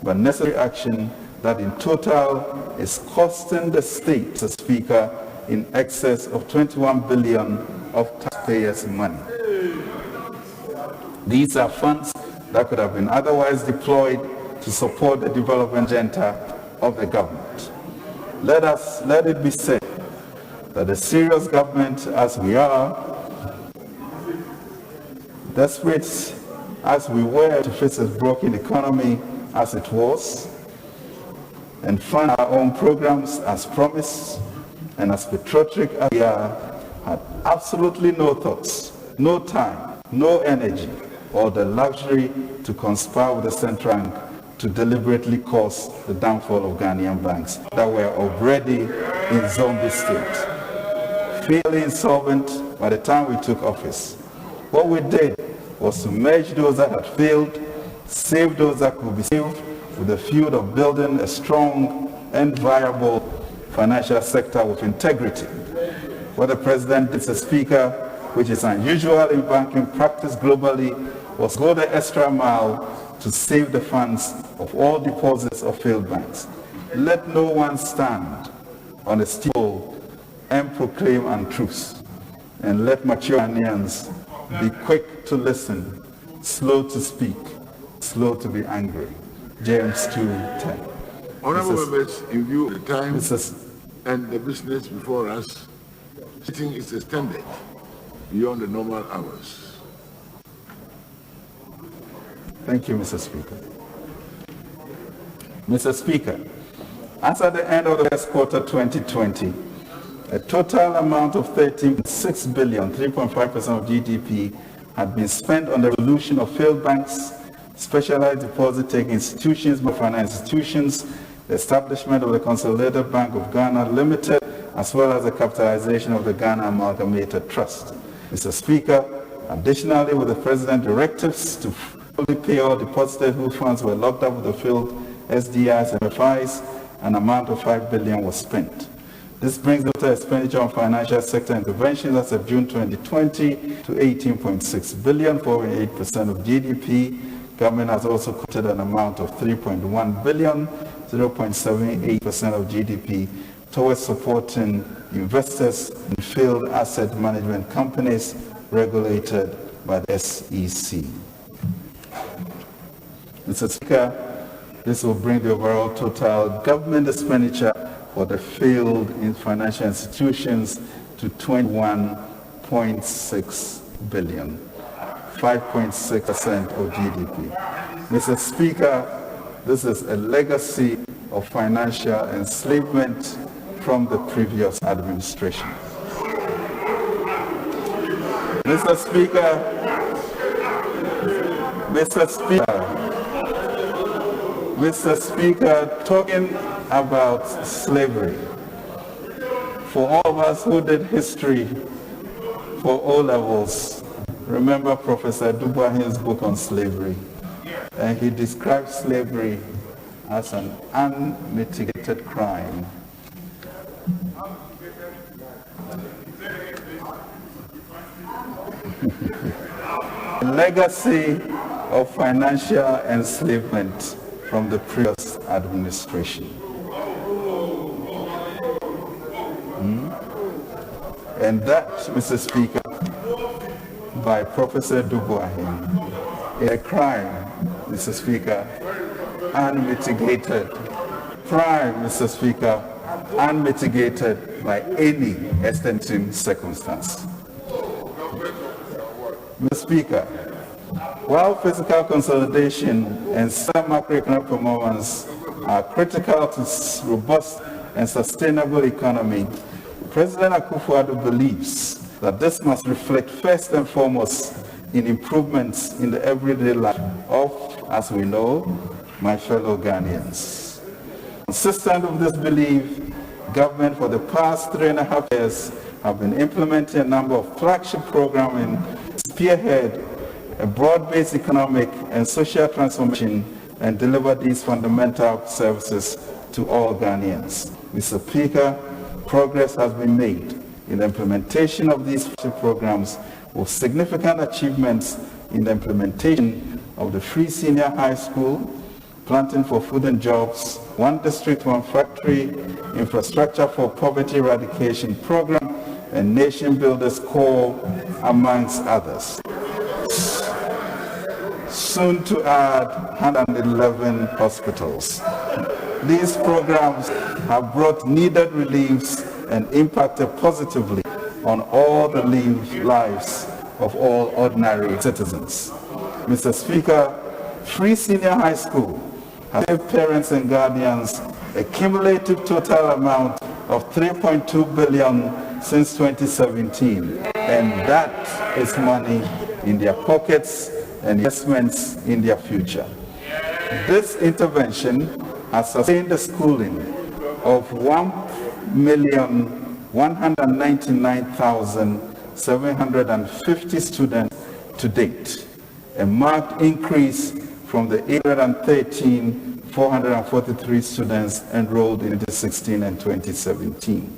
but necessary action that in total is costing the state, Mr. Speaker, in excess of 21 billion of taxpayers' money. These are funds that could have been otherwise deployed to support the development agenda of the government. Let it be said that a serious government as we are, desperate as we were to face a broken economy as it was, and fund our own programs as promised, and as patriotic as we are, had absolutely no thoughts, no time, no energy, or the luxury to conspire with the central bank to deliberately cause the downfall of Ghanaian banks that were already in zombie state. Fairly insolvent by the time we took office. What we did was to merge those that had failed, save those that could be saved, with the field of building a strong and viable financial sector with integrity. What the President did, Mr. Speaker, which is unusual in banking practice globally, was go the extra mile to save the funds of all deposits of failed banks. Let no one stand on a steeple and proclaim untruths, and let mature Ghanaians be quick to listen, slow to speak, slow to be angry. James 2:10. Honorable members, in view of the time and the business before us, sitting is extended beyond the normal hours. Thank you, Mr. Speaker. Mr. Speaker, as at the end of the first quarter 2020, a total amount of 13.6 billion, 3.5% of GDP, had been spent on the resolution of failed banks, specialized deposit-taking institutions, microfinance institutions, the establishment of the Consolidated Bank of Ghana Limited, as well as the capitalization of the Ghana Amalgamated Trust. Mr. Speaker, additionally, with the President's directives to fully pay all deposited whose funds were locked up with the failed SDIs and MFIs, an amount of 5 billion was spent. This brings the total expenditure on financial sector interventions as of June 2020 to 18.6 billion, 4.8% of GDP. Government has also committed an amount of 3.1 billion, 0.78% of GDP, towards supporting investors in failed asset management companies regulated by the SEC. Mr. Speaker, this will bring the overall total government expenditure for the failed financial institutions to 21.6 billion, 5.6% of GDP. Mr. Speaker, this is a legacy of financial enslavement from the previous administration. Mr. Speaker, talking about slavery, for all of us who did history for O levels, remember Professor Dubois' book on slavery, and he described slavery as an unmitigated crime. A legacy of financial enslavement from the previous administration. And that, Mr. Speaker, by Professor Dubois, is a crime, Mr. Speaker, unmitigated. Crime, Mr. Speaker, unmitigated by any extenuating circumstance. Mr. Speaker, while fiscal consolidation and some macroeconomic performance are critical to robust and sustainable economy, President Akufo-Addo believes that this must reflect first and foremost in improvements in the everyday life of, as we know, my fellow Ghanaians. Consistent with this belief, government for the past 3.5 years have been implementing a number of flagship programs and spearhead a broad-based economic and social transformation and deliver these fundamental services to all Ghanaians. Mr. Speaker, progress has been made in the implementation of these programs, with significant achievements in the implementation of the free senior high school, Planting for Food and Jobs, One District, One Factory, Infrastructure for Poverty Eradication Program, and Nation Builders Corps, amongst others. Soon to add 111 hospitals. These programs have brought needed reliefs and impacted positively on all the lives of all ordinary citizens. Mr. Speaker, free senior high school has saved parents and guardians a cumulative total amount of $3.2 billion since 2017, and that is money in their pockets and investments in their future. This intervention has sustained the schooling of 1,199,750 students to date, a marked increase from the 813,443 students enrolled in 2016 and 2017.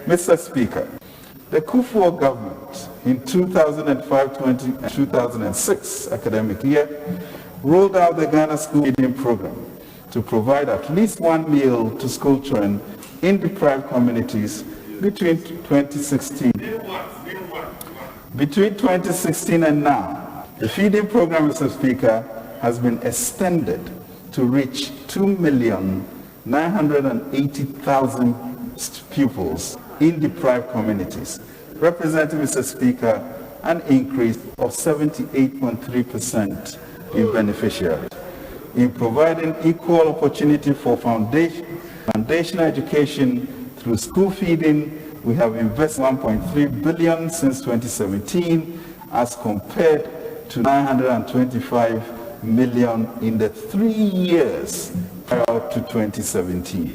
Mr. Speaker, the Kufuor government in 2005-2006 academic year rolled out the Ghana School Feeding Program to provide at least one meal to school children in deprived communities between 2016 and now. The feeding program, Mr. Speaker, has been extended to reach 2,980,000 pupils in deprived communities, representing, Mr. Speaker, an increase of 78.3% in beneficiaries. In providing equal opportunity for foundational education through school feeding, we have invested $1.3 billion since 2017 as compared to $925 million in the 3 years prior to 2017.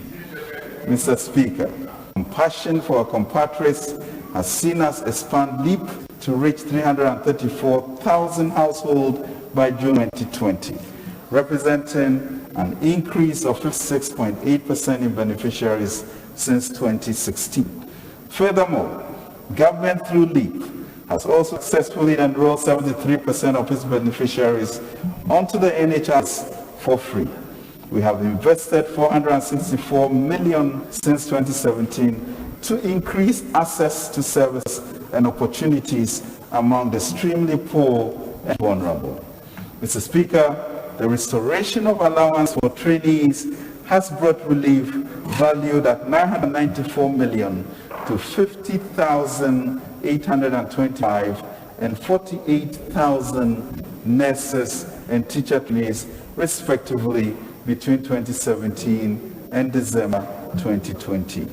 Mr. Speaker, compassion for our compatriots has seen us expand LEAP to reach 334,000 households by June 2020, representing an increase of 56.8% in beneficiaries since 2016. Furthermore, government through LEAP has also successfully enrolled 73% of its beneficiaries onto the NHS for free. We have invested $464 million since 2017 to increase access to service and opportunities among the extremely poor and vulnerable. Mr. Speaker, the restoration of allowance for trainees has brought relief valued at $994 million to 50,825 and 48,000 nurses and teacher trainees, respectively, between 2017 and December 2020.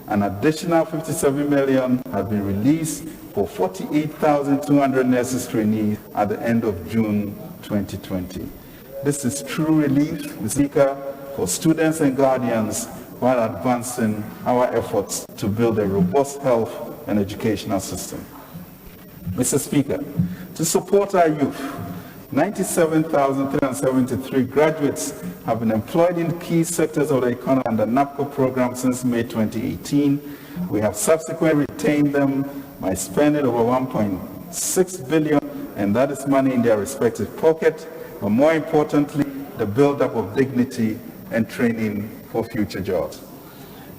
An additional $57 million has been released for 48,200 nurses trainees at the end of June 2020. This is true relief, Mr. Speaker, for students and guardians while advancing our efforts to build a robust health and educational system. Mr. Speaker, to support our youth, 97,373 graduates have been employed in key sectors of the economy under NAPCO program since May 2018. We have subsequently retained them by spending over $1.6 billion, and that is money in their respective pocket, but more importantly, the buildup of dignity and training for future jobs.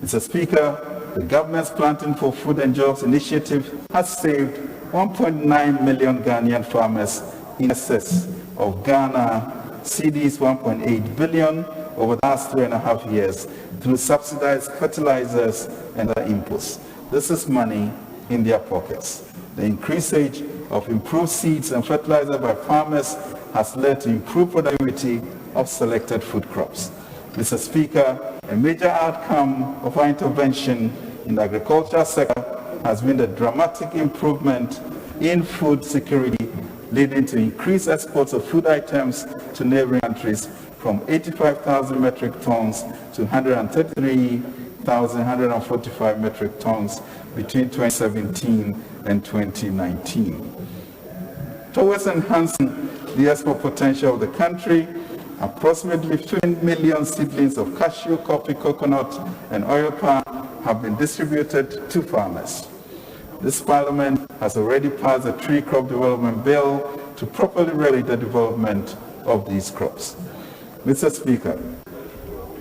Mr. Speaker, the government's Planting for Food and Jobs initiative has saved 1.9 million Ghanaian farmers in excess of Ghana cedis 1.8 billion over the last 3.5 years through subsidized fertilizers and other inputs. This is money in their pockets. The increased age of improved seeds and fertilizer by farmers has led to improved productivity of selected food crops. Mr. Speaker, a major outcome of our intervention in the agricultural sector has been the dramatic improvement in food security, leading to increased exports of food items to neighboring countries from 85,000 metric tons to 133,145 metric tons between 2017 and 2019. Towards enhancing the export potential of the country, Approximately 15 million seedlings of cashew, coffee, coconut, and oil palm have been distributed to farmers. This Parliament has already passed a tree crop development bill to properly regulate the development of these crops. Mr. Speaker,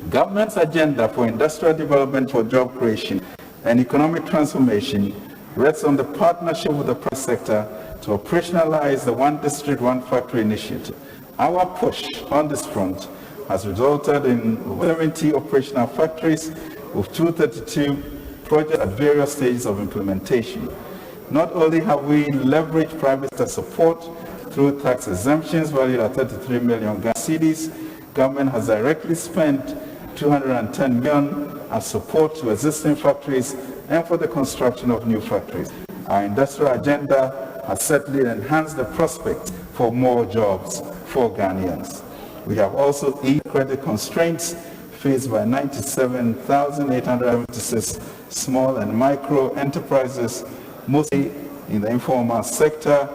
government's agenda for industrial development, for job creation and economic transformation rests on the partnership with the private sector to operationalize the One District, One Factory initiative. Our push on this front has resulted in 70 operational factories with 232 projects at various stages of implementation. Not only have we leveraged private sector support through tax exemptions valued at 33 million Ghana cedis, government has directly spent 210 million as support to existing factories and for the construction of new factories. Our industrial agenda has certainly enhanced the prospect for more jobs for Ghanaians. We have also eased credit constraints faced by 97,876 small and micro enterprises, mostly in the informal sector,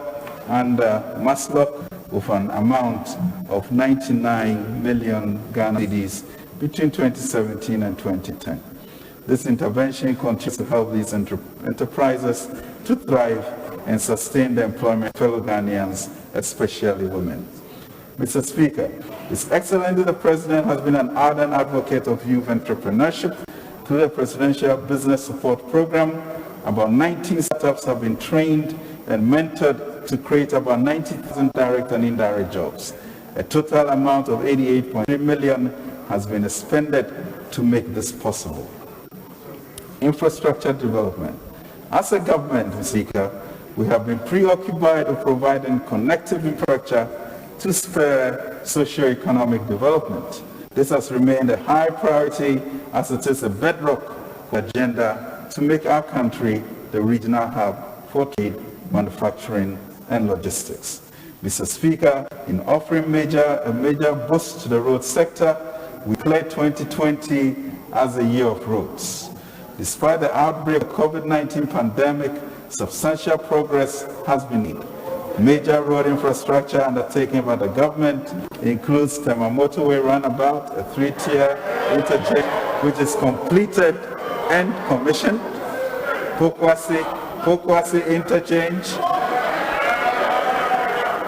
and Maslock with an amount of 99 million Ghana cedis between 2017 and 2010. This intervention continues to help these enterprises to thrive and sustain the employment of fellow Ghanaians, especially women. Mr. Speaker, His Excellency the President has been an ardent advocate of youth entrepreneurship through the Presidential Business Support Program. About 19 startups have been trained and mentored to create about 90,000 direct and indirect jobs. A total amount of 88.3 million has been expended to make this possible. Infrastructure development. As a government, Mr. Speaker, we have been preoccupied with providing connective infrastructure to spur socio-economic development. This has remained a high priority as it is a bedrock agenda to make our country the regional hub for trade, manufacturing, and logistics. Mr. Speaker, in offering a major boost to the road sector, we declared 2020 as a year of roads. Despite the outbreak of the COVID-19 pandemic, substantial progress has been made. Major road infrastructure undertaken by the government includes Tema Motorway Roundabout, a 3-tier interchange which is completed and commissioned, Pokwasi Interchange,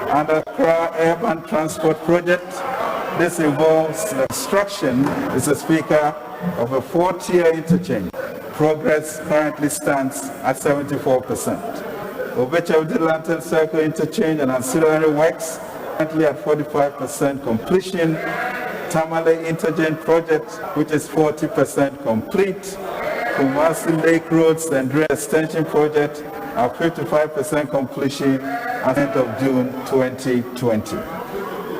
and Accra Urban Transport Project. This involves the construction, Mr. Speaker, of a 4-tier interchange. Progress currently stands at 74%. Obecha Lantern Circle Interchange and ancillary works currently at 45% completion. Tamale Interchange Project, which is 40% complete. Kumasi Lake Roads and Drain Extension Project are 55% completion at the end of June 2020.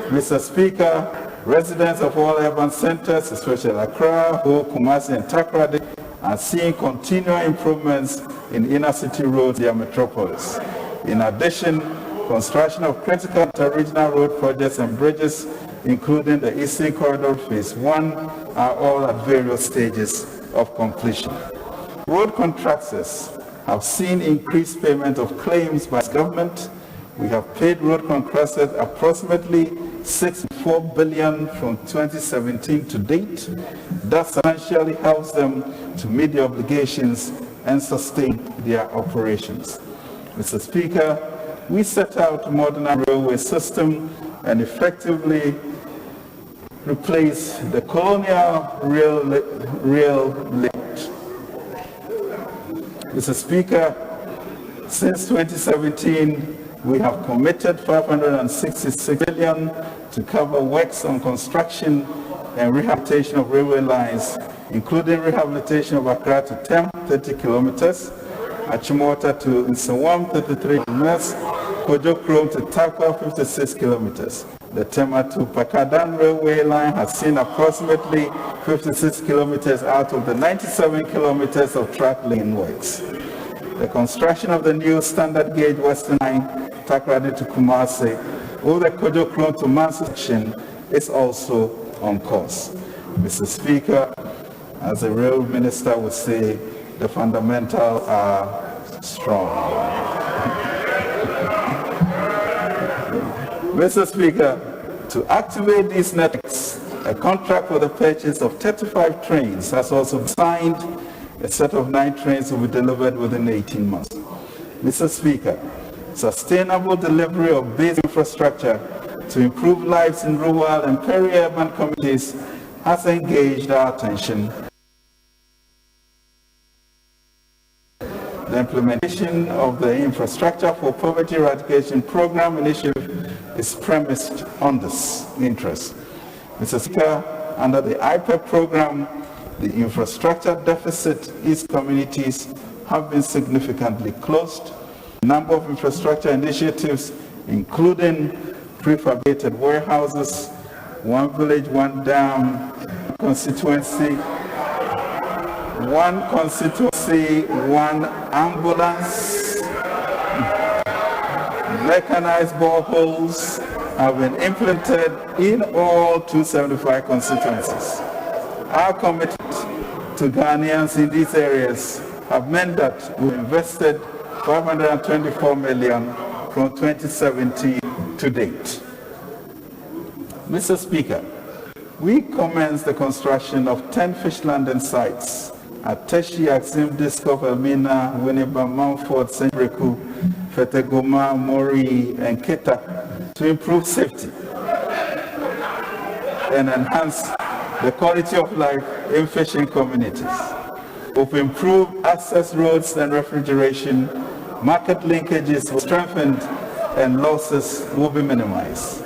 Mr. Speaker, residents of all urban centers, especially Accra, Ho, Kumasi, and Takoradi, are seeing continual improvements in inner city roads in their metropolis. In addition, construction of critical inter-regional road projects and bridges, including the Eastern Corridor Phase 1, are all at various stages of completion. Road contractors have seen increased payment of claims by government. We have paid road contractors approximately 64 billion from 2017 to date. That substantially helps them to meet their obligations and sustain their operations. Mr. Speaker, we set out to modernize the railway system and effectively replace the colonial rail layout. Mr. Speaker, since 2017, we have committed 566 billion to cover works on construction and rehabilitation of railway lines, including rehabilitation of Accra to Tem, 30 kilometers, Achimota to Nsawam, 33 kilometers, Kojo Krom to Takwa, 56 kilometers. The Tema to Pakadan railway line has seen approximately 56 kilometers out of the 97 kilometers of track lane works. The construction of the new standard gauge Western Line, Takoradi to Kumasi, or the Kojo Krom to Mansu section is also on course. Mr. Speaker, as the rail minister would say, the fundamentals are strong. Mr. Speaker, to activate these networks A contract for the purchase of 35 trains has also been signed. A set of 9 trains will be delivered within 18 months. Mr. Speaker, sustainable delivery of basic infrastructure to improve lives in rural and peri-urban communities has engaged our attention. The implementation of the Infrastructure for Poverty Eradication Program initiative is premised on this interest. Mr. Speaker, under the IPEP program, the infrastructure deficit in these communities have been significantly closed. A number of infrastructure initiatives, including prefabricated warehouses, one village, one dam, constituency, one ambulance, mechanized boreholes have been implemented in all 275 constituencies. Our commitment to Ghanaians in these areas have meant that we invested $524 million from 2017 to date. Mr. Speaker, we commenced the construction of 10 fish landing sites at Teshi, Axim, Diskov, Elmina, Winneba, Mumford, St. Reku, Fetegoma, Mori, and Keta to improve safety and enhance the quality of life in fishing communities. We've improved access roads and refrigeration, market linkages will strengthened, and losses will be minimized.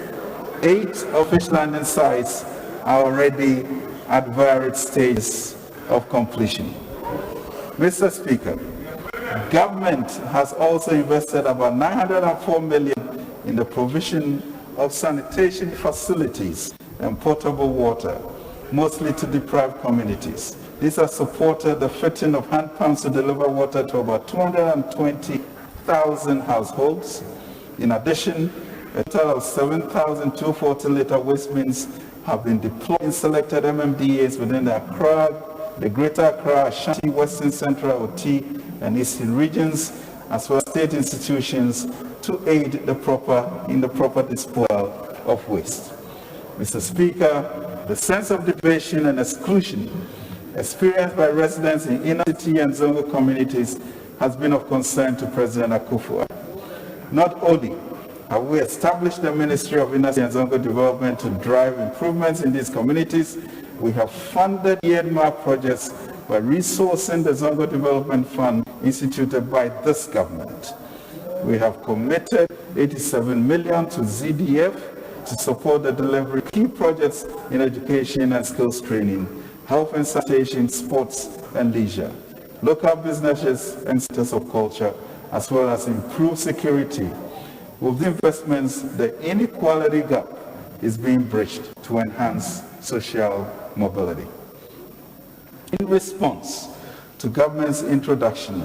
8 of fish landing sites are already at varied stages of completion. Mr. Speaker, government has also invested about $904 million in the provision of sanitation facilities and potable water, mostly to deprived communities. These have supported the fitting of hand pumps to deliver water to about 220,000 households. In addition, a total of 7,240-liter waste bins have been deployed in selected MMDAs within the Greater Accra, Ashanti, Western Central, OT, and Eastern regions, as well as state institutions to aid in the proper disposal of waste. Mr. Speaker, the sense of deprivation and exclusion experienced by residents in inner city and Zongo communities has been of concern to President Akufo-Addo. Not only have we established the Ministry of Inner City and Zongo Development to drive improvements in these communities, we have funded earmark projects by resourcing the Zongo Development Fund instituted by this government. We have committed $87 million to ZDF to support the delivery of key projects in education and skills training, health and sanitation, sports and leisure, local businesses and centers of culture, as well as improved security. With the investments, the inequality gap is being bridged to enhance social mobility. In response to government's introduction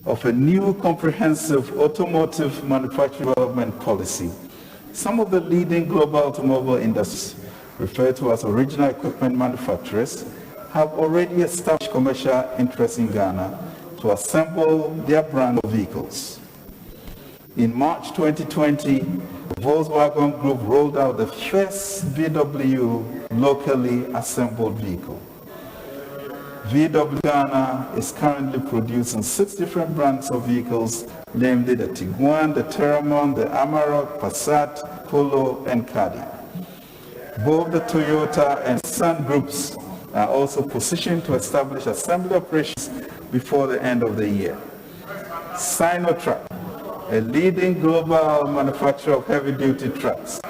of a new comprehensive automotive manufacturing development policy, some of the leading global automobile industries, referred to as original equipment manufacturers, have already established commercial interests in Ghana to assemble their brand of vehicles. In March 2020, the Volkswagen Group rolled out the first VW locally assembled vehicle. VW Ghana is currently producing 6 different brands of vehicles, namely the Tiguan, the Terramon, the Amarok, Passat, Polo, and Caddy. Both the Toyota and Nissan groups are also positioned to establish assembly operations before the end of the year. Sinotruk, a leading global manufacturer of heavy-duty trucks,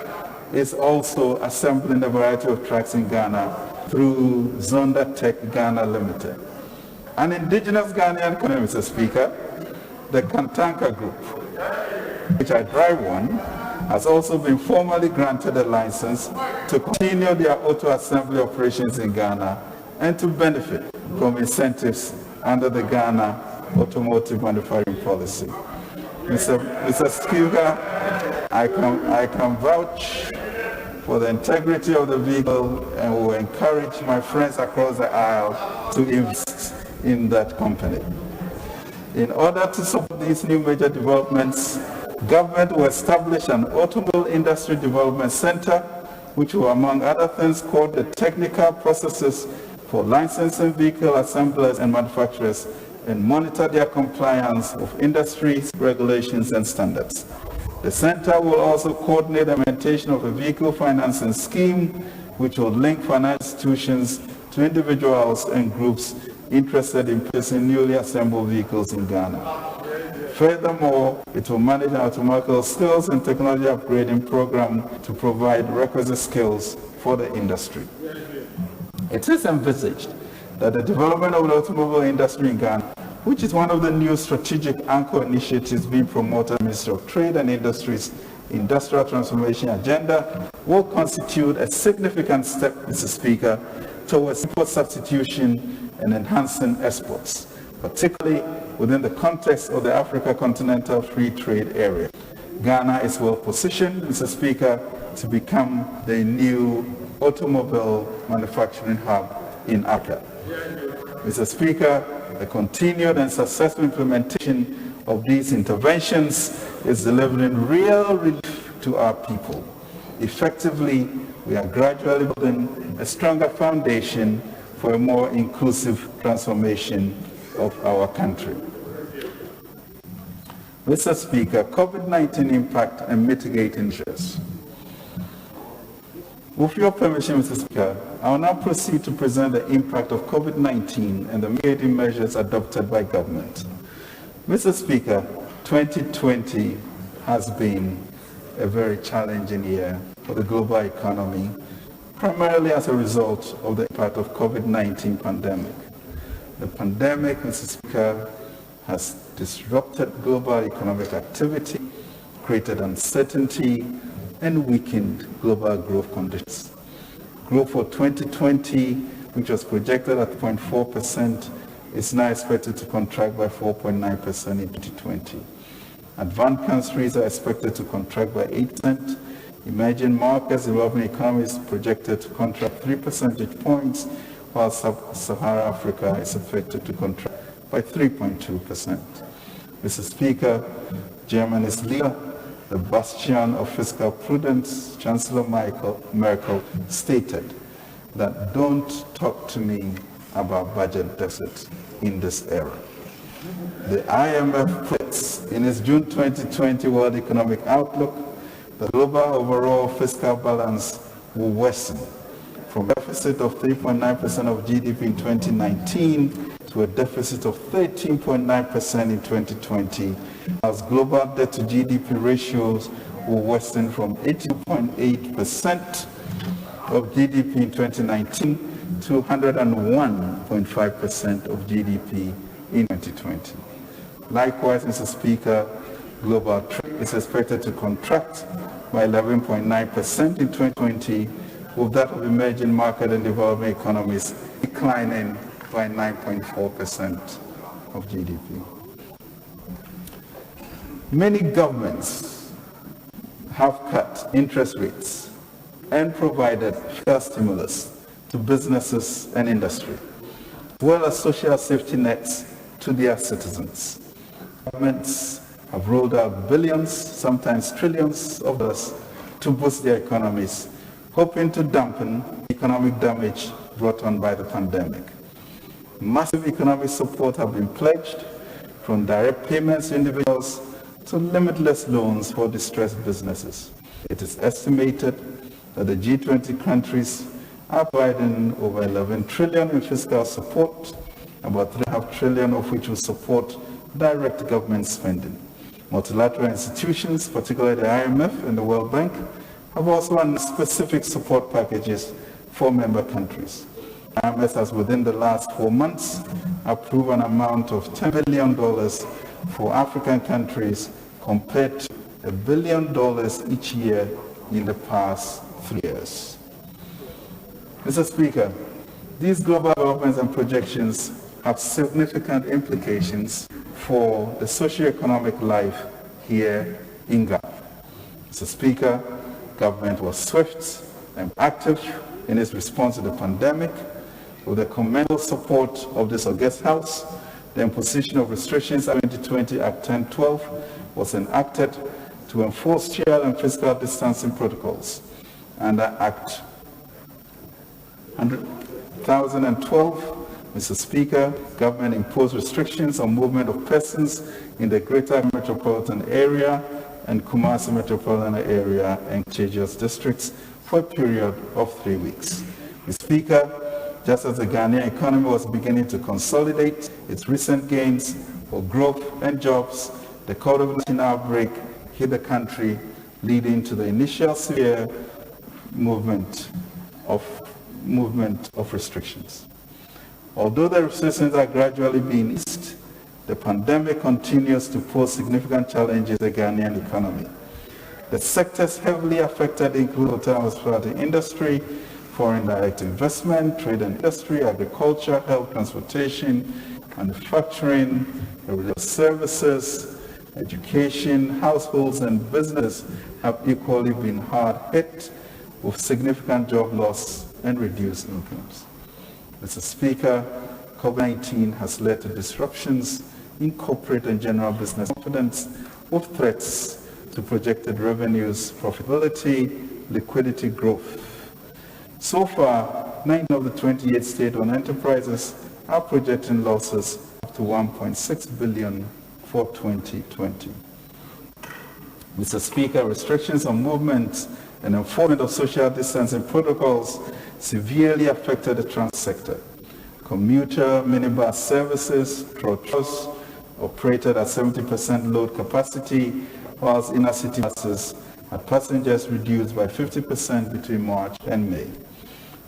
is also assembling a variety of trucks in Ghana through Zonda Tech Ghana Limited. An indigenous Ghanaian company, Mr. Speaker, the Kantanka Group, which I drive one, has also been formally granted a license to continue their auto assembly operations in Ghana and to benefit from incentives under the Ghana Automotive Manufacturing Policy. Mr. Speaker, I can vouch for the integrity of the vehicle and will encourage my friends across the aisle to invest in that company. In order to support these new major developments, government will establish an automobile industry development center which will, among other things, code the technical processes for licensing vehicle assemblers and manufacturers and monitor their compliance with industry regulations and standards. The center will also coordinate the implementation of a vehicle financing scheme, which will link financial institutions to individuals and groups interested in purchasing newly assembled vehicles in Ghana. Furthermore, it will manage an automobile skills and technology upgrading program to provide requisite skills for the industry. It is envisaged that the development of the automobile industry in Ghana, which is one of the new strategic anchor initiatives being promoted by the Ministry of Trade and Industry's Industrial Transformation Agenda, will constitute a significant step, Mr. Speaker, towards import substitution and enhancing exports, particularly within the context of the Africa Continental Free Trade Area. Ghana is well positioned, Mr. Speaker, to become the new automobile manufacturing hub in Africa. Mr. Speaker, the continued and successful implementation of these interventions is delivering real relief to our people. Effectively, we are gradually building a stronger foundation for a more inclusive transformation of our country. Mr. Speaker, COVID-19 impact and mitigating measures. With your permission, Mr. Speaker, I will now proceed to present the impact of COVID-19 and the mitigating measures adopted by government. Mr. Speaker, 2020 has been a very challenging year for the global economy, primarily as a result of the impact of COVID-19 pandemic. The pandemic, Mr. Speaker, has disrupted global economic activity, created uncertainty, and weakened global growth conditions. Growth for 2020, which was projected at 0.4%, is now expected to contract by 4.9% in 2020. Advanced countries are expected to contract by 8%. Emerging markets, developing economies projected to contract 3 percentage points, while Sub-Saharan Africa is expected to contract by 3.2%. Mr. Speaker, Germany's leader, the bastion of fiscal prudence, Chancellor Merkel, stated that don't talk to me about budget deficits in this era. The IMF predicts in its June 2020 World Economic Outlook the global overall fiscal balance will worsen from a deficit of 3.9% of GDP in 2019 to a deficit of 13.9% in 2020, as global debt to GDP ratios will worsen from 80.8% of GDP in 2019 to 101.5% of GDP in 2020. Likewise, Mr. Speaker, global trade is expected to contract by 11.9% in 2020, with that of emerging market and developing economies declining by 9.4% of GDP. Many governments have cut interest rates and provided fiscal stimulus to businesses and industry, as well as social safety nets to their citizens. Governments have rolled out billions, sometimes trillions of dollars to boost their economies, hoping to dampen economic damage brought on by the pandemic. Massive economic support have been pledged, from direct payments to individuals to limitless loans for distressed businesses. It is estimated that the G20 countries are providing over 11 trillion in fiscal support, about 3.5 trillion of which will support direct government spending. Multilateral institutions, particularly the IMF and the World Bank, have also announced specific support packages for member countries. IMF has, within the last 4 months, approved an amount of $10 billion for African countries, compared to $1 billion each year in the past 3 years. Mr. Speaker, these global developments and projections have significant implications for the socio-economic life here in Ghana. Mr. Speaker, government was swift and active in its response to the pandemic. With the commendable support of this august House, the imposition of restrictions under 2020 Act 1012 was enacted to enforce social and physical distancing protocols. under Act 1012. Mr. Speaker, government imposed restrictions on movement of persons in the Greater Metropolitan Area and Kumasi Metropolitan Area and contiguous districts for a period of 3 weeks. Mr. Speaker, just as the Ghanaian economy was beginning to consolidate its recent gains for growth and jobs, the COVID-19 outbreak hit the country, leading to the initial severe movement of restrictions. Although the restrictions are gradually being eased, the pandemic continues to pose significant challenges to the Ghanaian economy. The sectors heavily affected include hotel and hospitality industry, foreign direct investment, trade and industry, agriculture, health, transportation, manufacturing, religious services, education. Households and businesses have equally been hard hit with significant job loss and reduced incomes. Mr. Speaker, COVID-19 has led to disruptions in corporate and general business confidence, with threats to projected revenues, profitability, liquidity growth. So far, 9 of the 28 state-owned enterprises are projecting losses up to $1.6 billion for 2020. Mr. Speaker, restrictions on movement and enforcement of social distancing protocols severely affected the transit sector. Commuter minibus services, trotros, operated at 70% load capacity, whilst inner city buses had passengers reduced by 50% between March and May.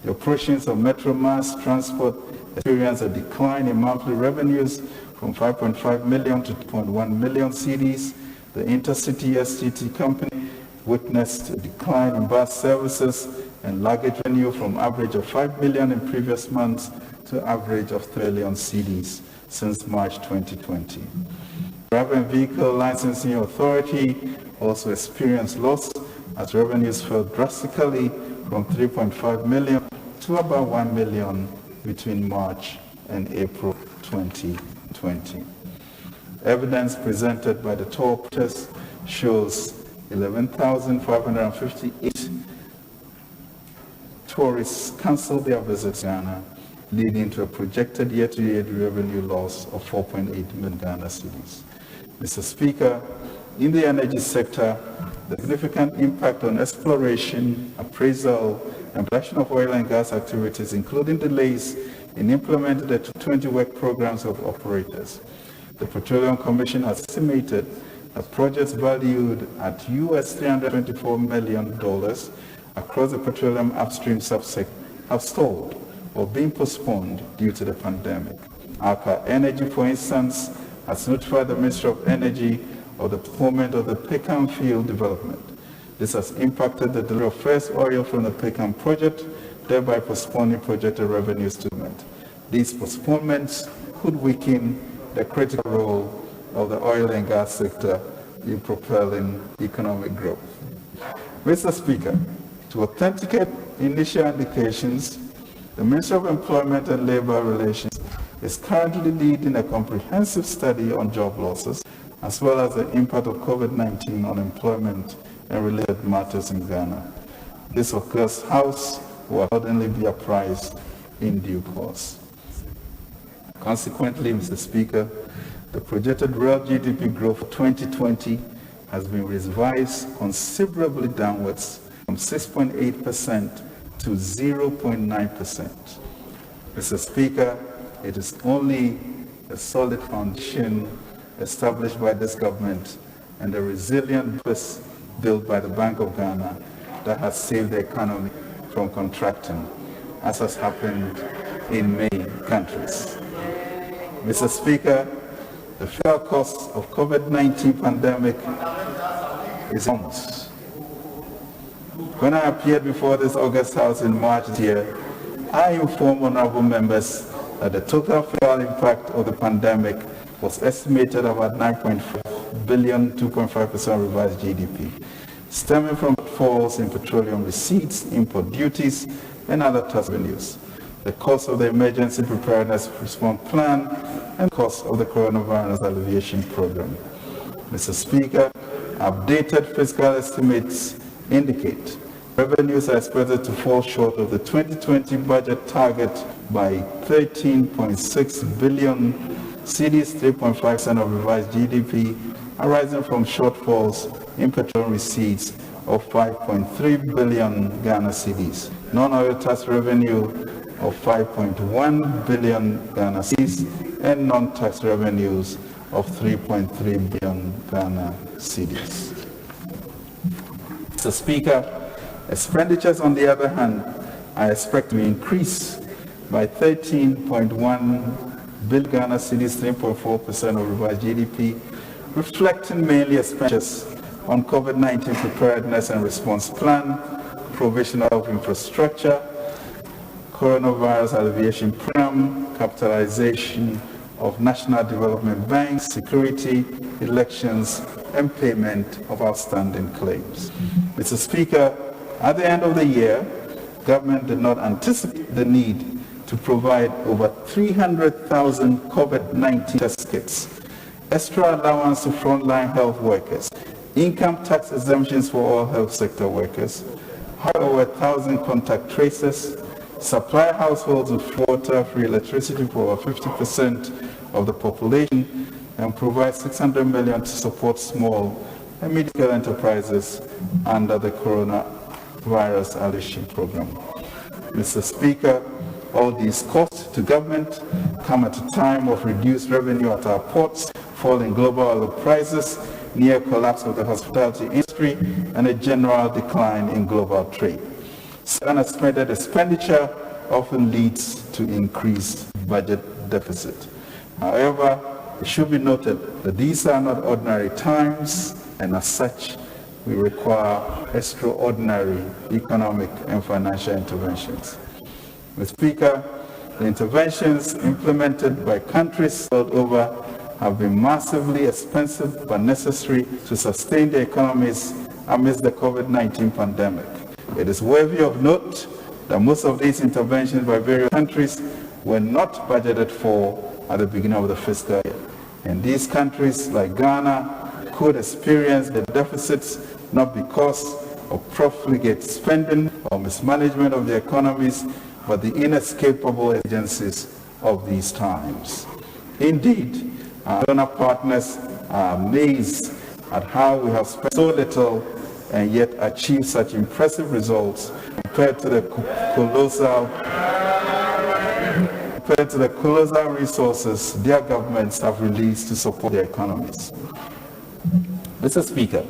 The operations of Metro Mass Transport experienced a decline in monthly revenues from 5.5 million to 2.1 million cedis. The Intercity STT company witnessed a decline in bus services and luggage revenue from average of 5 million in previous months to average of 3 million cedis since March 2020. Driver and Vehicle Licensing Authority also experienced loss as revenues fell drastically from 3.5 million to about 1 million between March and April 2020. Evidence presented by the toll operators shows 11,558 tourists canceled their visits to Ghana, leading to a projected year-to-date revenue loss of 4.8 million Ghana cedis. Mr. Speaker, in the energy sector, the significant impact on exploration, appraisal, and production of oil and gas activities, including delays in implementing the 20 work programs of operators. The Petroleum Commission has estimated that projects valued at $324 million across the petroleum upstream subsector have stalled or been postponed due to the pandemic. Alka Energy, for instance, has notified the Ministry of Energy of the postponement of the Peckham field development. This has impacted the delivery of first oil from the Peckham project, thereby postponing projected revenues to the government. These postponements could weaken the critical role of the oil and gas sector in propelling economic growth. Mr. Speaker, to authenticate initial indications, the Ministry of Employment and Labor Relations is currently leading a comprehensive study on job losses, as well as the impact of COVID-19 on employment and related matters in Ghana. This occurs House will accordingly be apprised in due course. Consequently, Mr. Speaker, the projected real GDP growth for 2020 has been revised considerably downwards from 6.8% to 0.9%. Mr. Speaker, it is only a solid foundation established by this government and a resilient base built by the Bank of Ghana that has saved the economy from contracting, as has happened in many countries. Mr. Speaker, the fuel cost of COVID-19 pandemic is enormous. When I appeared before this August House in March this year, I informed honorable members that the total fuel impact of the pandemic was estimated about 9.5 billion, 2.5% revised GDP, stemming from falls in petroleum receipts, import duties, and other tax revenues, the cost of the Emergency Preparedness Response Plan, and cost of the Coronavirus Alleviation Program. Mr. Speaker, updated fiscal estimates indicate Revenues are expected to fall short of the 2020 budget target by 13.6 billion cedis, 3.5% of revised GDP, arising from shortfalls in petroleum receipts of 5.3 billion Ghana cedis, non-oil tax revenue of 5.1 billion Ghana cedis, and non-tax revenues of 3.3 billion Ghana cedis. Mr. Speaker, expenditures, on the other hand, are expected to increase by 13.1 billion Ghana cedis, 3.4% of revised GDP, reflecting mainly expenditures on COVID-19 preparedness and response plan, provision of infrastructure, coronavirus alleviation program, capitalization of National Development Bank, security, elections, and payment of outstanding claims. Mr. Speaker, at the end of the year, government did not anticipate the need to provide over 300,000 COVID-19 test kits, extra allowance to frontline health workers, income tax exemptions for all health sector workers, hire over 1,000 contact tracers, supply households with water, free electricity for over 50% of the population, and provide 600 million to support small and medium enterprises under the coronavirus alleviation program. Mr. Speaker, all these costs to government come at a time of reduced revenue at our ports, falling global oil prices, near collapse of the hospitality industry, and a general decline in global trade. Unexpected expenditure often leads to increased budget deficit. However, it should be noted that these are not ordinary times, and as such, we require extraordinary economic and financial interventions. Mr. Speaker, the interventions implemented by countries world over have been massively expensive but necessary to sustain their economies amidst the COVID-19 pandemic. It is worthy of note that most of these interventions by various countries were not budgeted for at the beginning of the fiscal year. And these countries, like Ghana, could experience the deficits not because of profligate spending or mismanagement of their economies, but the inescapable agencies of these times. Indeed, our donor partners are amazed at how we have spent so little and yet achieved such impressive results compared to the colossal resources their governments have released to support their economies. Mr. Speaker,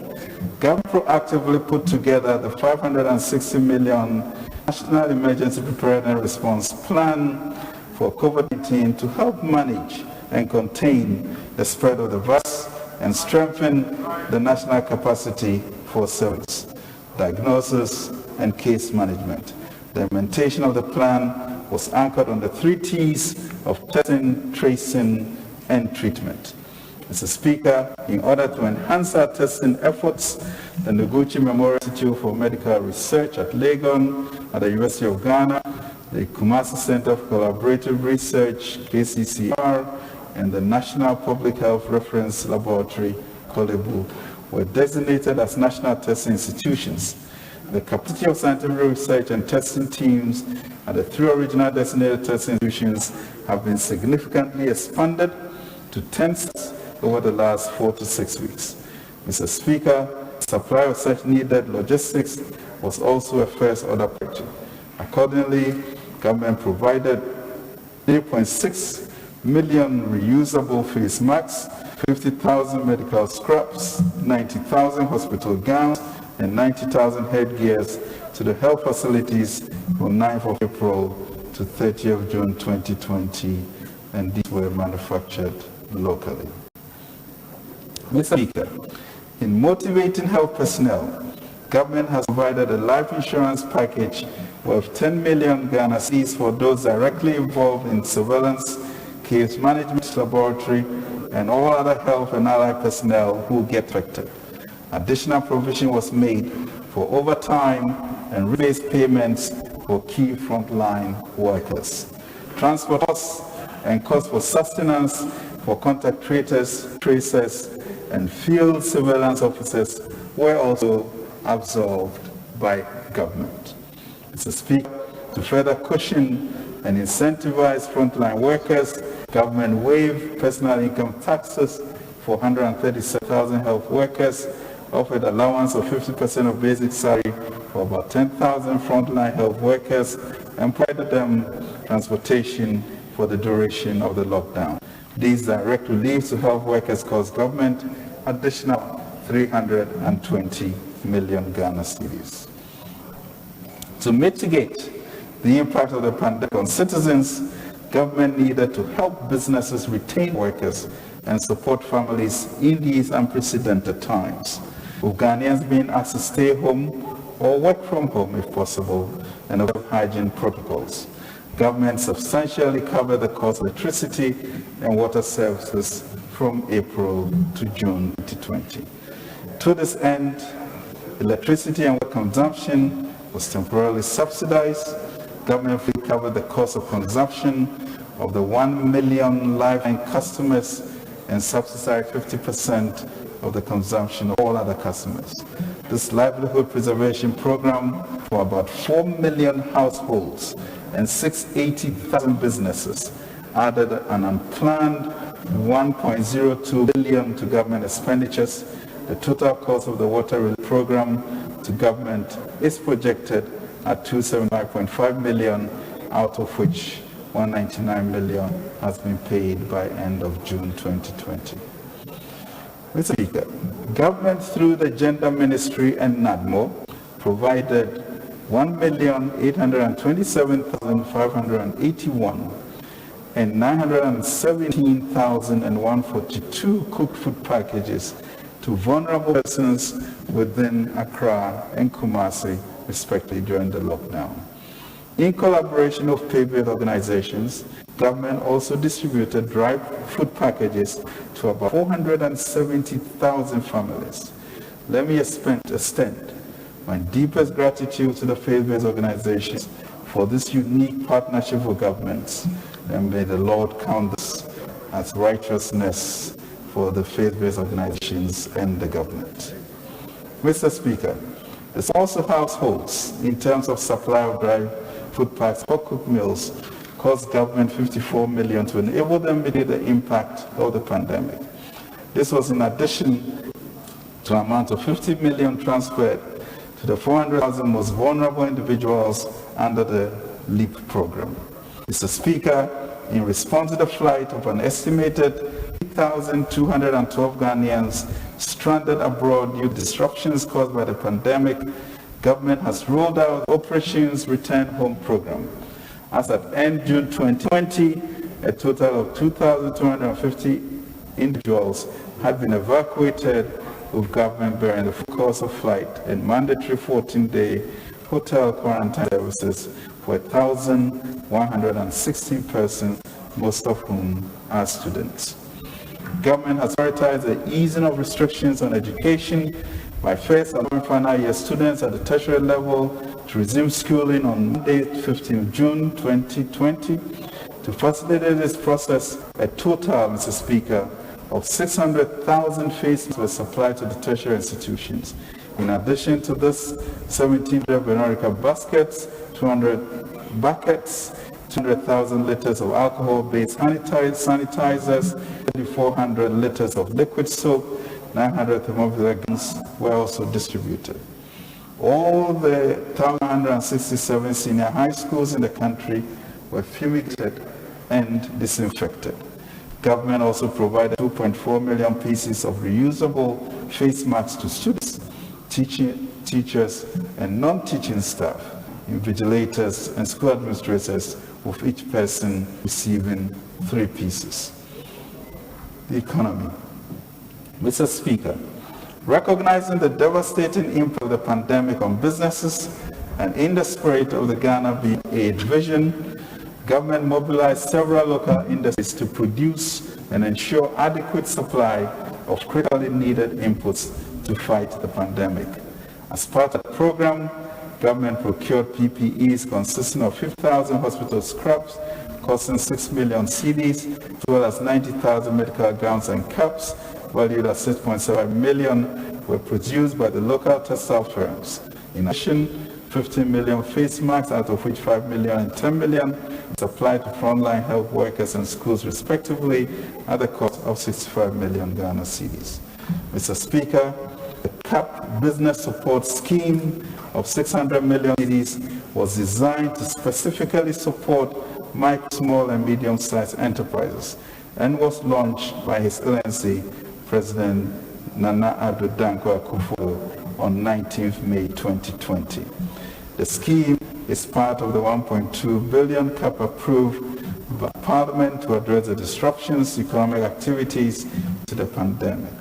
government proactively put together the 560 million National Emergency Preparedness and Response Plan for COVID-19 to help manage and contain the spread of the virus and strengthen the national capacity for surveillance, diagnosis, and case management. The implementation of the plan was anchored on the 3 T's of testing, tracing, and treatment. Mr. Speaker, in order to enhance our testing efforts, the Noguchi Memorial Institute for Medical Research at Legon, at the University of Ghana, the Kumasi Center for Collaborative Research, KCCR, and the National Public Health Reference Laboratory, Kolebu, were designated as national testing institutions. The capacity of scientific research and testing teams at the 3 original designated testing institutions have been significantly expanded to 10 over the last 4 to 6 weeks. Mr. Speaker, supply of such needed logistics was also a first order priority. Accordingly, government provided 3.6 million reusable face masks, 50,000 medical scraps, 90,000 hospital gowns, and 90,000 headgears to the health facilities from 9th of April to 30th of June 2020, and these were manufactured locally. Mr. Speaker, in motivating health personnel, government has provided a life insurance package worth 10 million Ghana cedis for those directly involved in surveillance, case management, laboratory, and all other health and allied personnel who get affected. Additional provision was made for overtime and rebate payments for key frontline workers. Transport costs and costs for sustenance for contact tracers, and field surveillance officers were also absorbed by government. Mr. Speaker, to further cushion and incentivize frontline workers, government waived personal income taxes for 137,000 health workers, offered allowance of 50% of basic salary for about 10,000 frontline health workers, and provided them transportation for the duration of the lockdown. These direct reliefs to health workers cost government additional 320 million Ghana cedis. To mitigate the impact of the pandemic on citizens, government needed to help businesses retain workers and support families in these unprecedented times, with Ghanaians being asked to stay home or work from home if possible, and observe hygiene protocols. Government substantially covered the cost of electricity and water services from April to June 2020. To this end, electricity and water consumption was temporarily subsidized. Government fully covered the cost of consumption of the 1 million Lifeline customers and subsidized 50% of the consumption of all other customers. This livelihood preservation program for about 4 million households and 680,000 businesses added an unplanned 1.02 billion to government expenditures. The total cost of the water relief program to government is projected at 275.5 million, out of which 199 million has been paid by end of June 2020. Mr. Speaker, government through the Gender Ministry and NADMO provided 1,827,581 and 917,142 cooked food packages to vulnerable persons within Accra and Kumasi, respectively, during the lockdown. In collaboration with faith-based organizations, government also distributed dry food packages to about 470,000 families. Let me extend my deepest gratitude to the faith-based organizations for this unique partnership with governments, and may the Lord count this as righteousness for the faith-based organizations and the government. Mr. Speaker, it's also households, in terms of supply of dry food packs or cooked meals, cost government 54 million to enable them to mitigate the impact of the pandemic. This was in addition to an amount of 50 million transferred to the 400,000 most vulnerable individuals under the LEAP program. Mr. Speaker, in response to the flight of an estimated 8,212 Ghanaians stranded abroad due to disruptions caused by the pandemic, government has rolled out Operations Return Home program. As at end June 2020, a total of 2,250 individuals had been evacuated, with government bearing the full cost of flight and mandatory 14-day hotel quarantine services for 1,116 persons, most of whom are students. Government has prioritized the easing of restrictions on education by first allowing final year students at the tertiary level to resume schooling on Monday, 15 June 2020. To facilitate this process, a total, Mr. Speaker, of 600,000 faces were supplied to the tertiary institutions. In addition to this, 1,700 Veronica baskets, 200 buckets, 200,000 liters of alcohol-based sanitizers, 3,400 liters of liquid soap, 900 thermometer guns were also distributed. All the 1,167 senior high schools in the country were fumigated and disinfected. Government also provided 2.4 million pieces of reusable face masks to students, teachers, and non-teaching staff, invigilators, and school administrators, with each person receiving 3 pieces. The economy. Mr. Speaker, recognizing the devastating impact of the pandemic on businesses and in the spirit of the Ghana Being Aid vision, government mobilized several local industries to produce and ensure adequate supply of critically needed inputs to fight the pandemic. As part of the program, government procured PPEs consisting of 50,000 hospital scrubs costing 6 million cedis, as well as 90,000 medical gowns and caps valued at 6.7 million were produced by the local textile firms. In addition, 15 million face masks, out of which 5 million and 10 million is applied to frontline health workers and schools respectively at the cost of 65 million Ghana cedis. Mr. Speaker, the CAP Business Support Scheme of 600 million cedis was designed to specifically support micro, small and medium-sized enterprises and was launched by His Excellency President Nana Addo Dankwa Akufo-Addo on 19th May 2020. The scheme is part of the 1.2 billion cap approved by Parliament to address the disruptions to economic activities to the pandemic.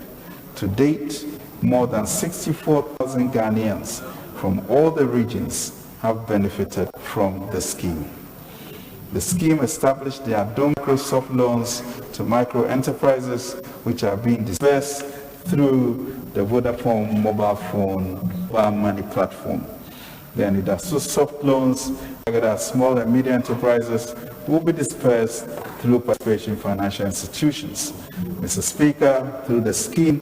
To date, more than 64,000 Ghanaians from all the regions have benefited from the scheme. The scheme established the Addo Microsoft loans to micro enterprises, which are being disbursed through the Vodafone mobile money platform. Then the Addo soft loans targeted at small and medium enterprises will be dispersed through participation financial institutions. Mr. Speaker, through the scheme,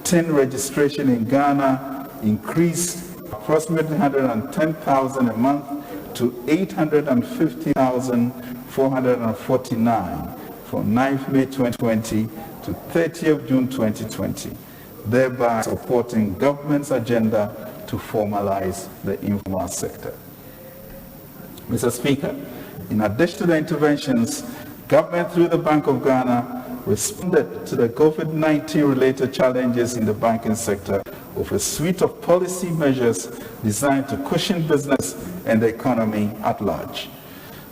TIN registration in Ghana increased approximately 110,000 a month to 850,449 from 9th May 2020 to 30th June 2020, thereby supporting government's agenda to formalize the informal sector. Mr. Speaker, in addition to the interventions, government through the Bank of Ghana responded to the COVID-19 related challenges in the banking sector with a suite of policy measures designed to cushion business and the economy at large.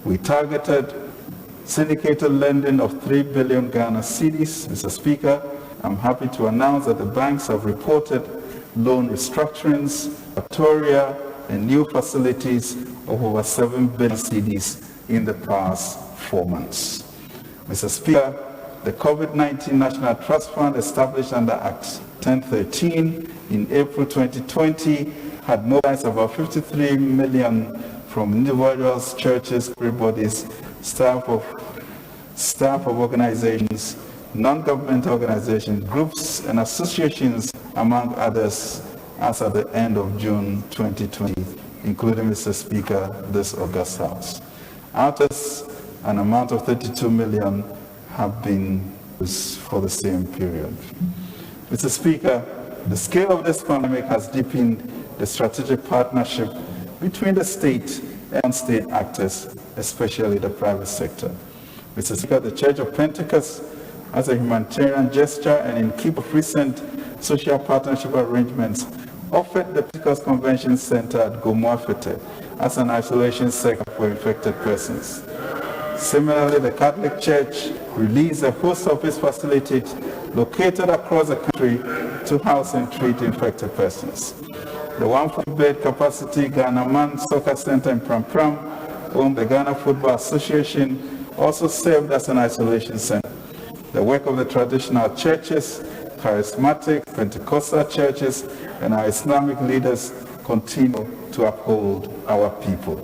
We targeted syndicated lending of 3 billion Ghana cedis. Mr. Speaker, I'm happy to announce that the banks have reported loan restructurings, moratoria, and new facilities of over 7 billion cedis in the past 4 months. Mr. Speaker, the COVID-19 National Trust Fund established under Act 1013 in April 2020 had mobilized about 53 million from individuals, churches, corporate bodies, staff of organizations, non-government organizations, groups, and associations, among others, as at the end of June 2020, including, Mr. Speaker, this August House. Out of an amount of 32 million have been used for the same period. Mr. Speaker, the scale of this pandemic has deepened the strategic partnership between the state and non-state actors, especially the private sector. Mr. Speaker, the Church of Pentecost, as a humanitarian gesture and in keep of recent social partnership arrangements, offered the Pentecost Convention Center at Gomoafete as an isolation sector for infected persons. Similarly, the Catholic Church released a host of its facilities located across the country to house and treat infected persons. The 140-bed capacity Ghana Man Soccer Center in Pram Pram, owned the Ghana Football Association, also served as an isolation center. The work of the traditional churches, charismatic, Pentecostal churches, and our Islamic leaders continue to uphold our people.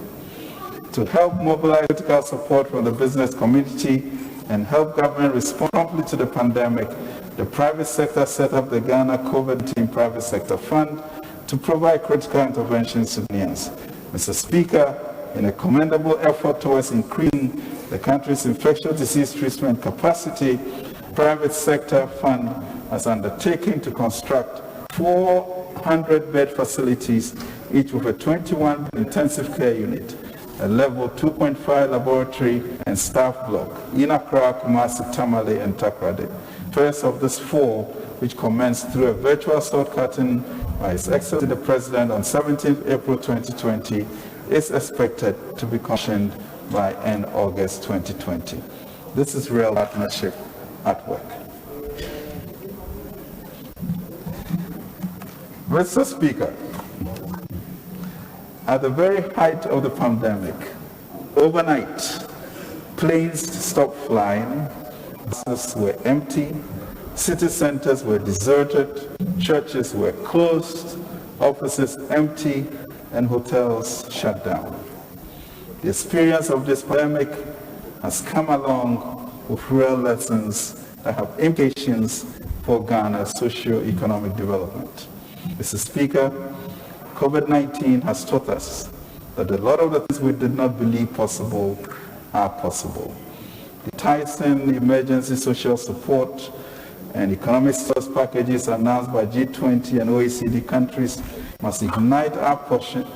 To help mobilize critical support from the business community and help government respond promptly to the pandemic, the private sector set up the Ghana COVID-19 Private Sector Fund to provide critical interventions to Ghanaians. Mr. Speaker, in a commendable effort towards increasing the country's infectious disease treatment capacity, private sector fund has undertaken to construct 400-bed facilities, each with a 21 intensive care unit, a level 2.5 laboratory and staff block in Accra, Kumasi, Tamale, and Takoradi. First of these 4, which commenced through a virtual sword cutting by His Excellency the President on 17th April 2020, is expected to be commissioned by end August 2020. This is real partnership at work. Mr. Speaker, at the very height of the pandemic, overnight, planes stopped flying, buses were empty, city centers were deserted, churches were closed, offices empty, and hotels shut down. The experience of this pandemic has come along with real lessons that have implications for Ghana's socio-economic development. Mr. Speaker, COVID-19 has taught us that a lot of the things we did not believe possible are possible. The Tyson emergency social support and economic stimulus packages announced by G20 and OECD countries must ignite our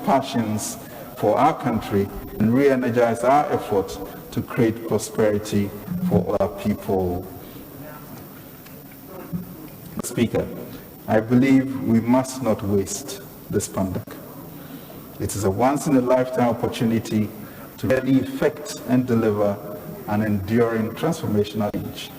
passions for our country and re-energize our efforts to create prosperity for all our people. Speaker, I believe we must not waste this pandemic. It is a once-in-a-lifetime opportunity to really effect and deliver an enduring transformational change.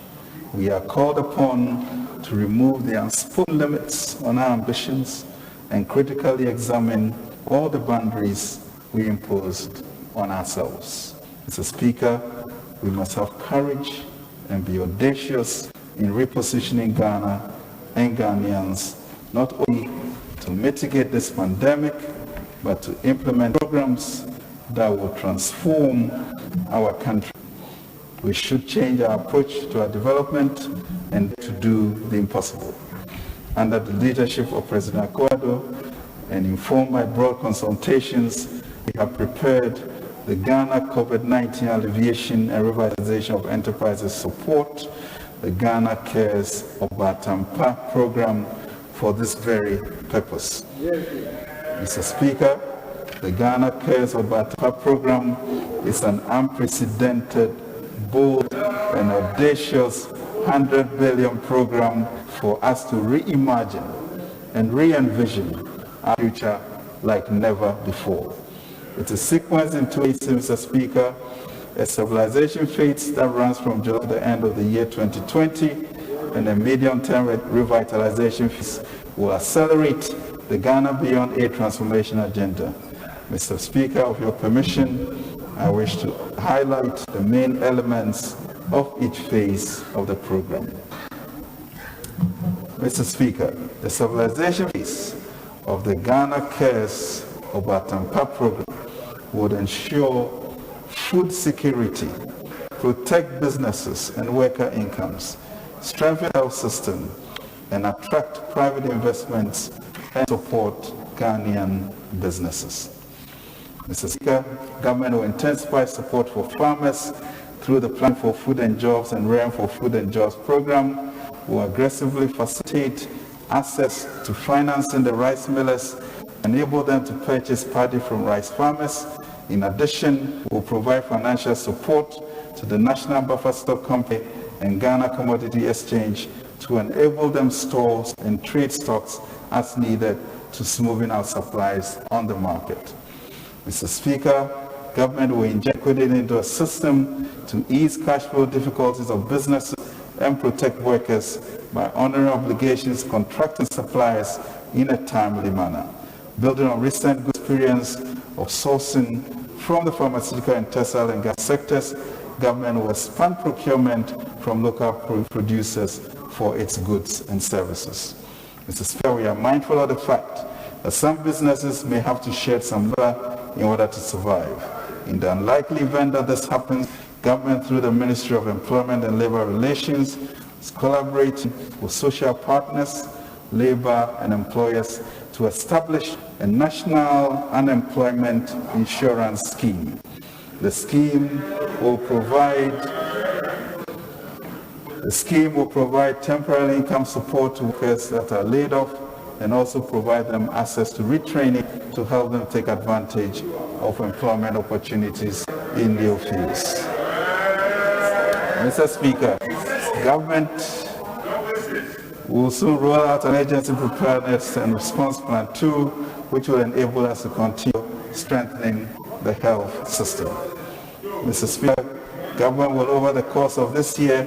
We are called upon to remove the unspoken limits on our ambitions and critically examine all the boundaries we imposed on ourselves. Mr. Speaker, we must have courage and be audacious in repositioning Ghana and Ghanaians, not only to mitigate this pandemic, but to implement programs that will transform our country. We should change our approach to our development and to do the impossible. Under the leadership of President Akufo-Addo and informed by broad consultations, we have prepared the Ghana COVID-19 Alleviation and Revitalization of Enterprises Support, the Ghana Cares Obatampa program, for this very purpose. Mr. Speaker, the Ghana Cares Obatampa program is an unprecedented, bold, and audacious 100 billion program for us to reimagine and re-envision our future like never before. It is sequenced in 2 phases, Mr. Speaker: a stabilization phase that runs from July to the end of the year 2020, and a medium-term revitalization phase will accelerate the Ghana Beyond Aid transformation agenda. Mr. Speaker, with your permission, I wish to highlight the main elements of each phase of the program. Mr. Speaker, the stabilization phase of the Ghana Cares Obatampa program would ensure food security, protect businesses and worker incomes, strengthen the health system, and attract private investments and support Ghanaian businesses. Mr. Speaker, government will intensify support for farmers through the Plan for Food and Jobs and Rain for Food and Jobs program. Will aggressively facilitate access to financing the rice millers, enable them to purchase paddy from rice farmers. In addition, will provide financial support to the National Buffer Stock Company and Ghana Commodity Exchange to enable them stores and trade stocks as needed to smoothing out supplies on the market. Mr. Speaker, government will inject liquidity into a system to ease cash flow difficulties of businesses and protect workers by honoring obligations contracting suppliers in a timely manner. Building on recent good experience of sourcing from the pharmaceutical and textile and gas sectors, government will expand procurement from local producers for its goods and services. Mr. Speaker, we are mindful of the fact that some businesses may have to shed some labor in order to survive. In the unlikely event that this happens, government through the Ministry of Employment and Labor Relations is collaborating with social partners, labor and employers to establish a national unemployment insurance scheme. The scheme will provide temporary income support to workers that are laid off and also provide them access to retraining to help them take advantage of employment opportunities in new fields. Mr. Speaker, government will soon roll out an emergency preparedness and response plan 2, which will enable us to continue strengthening the health system. Mr. Speaker, government will over the course of this year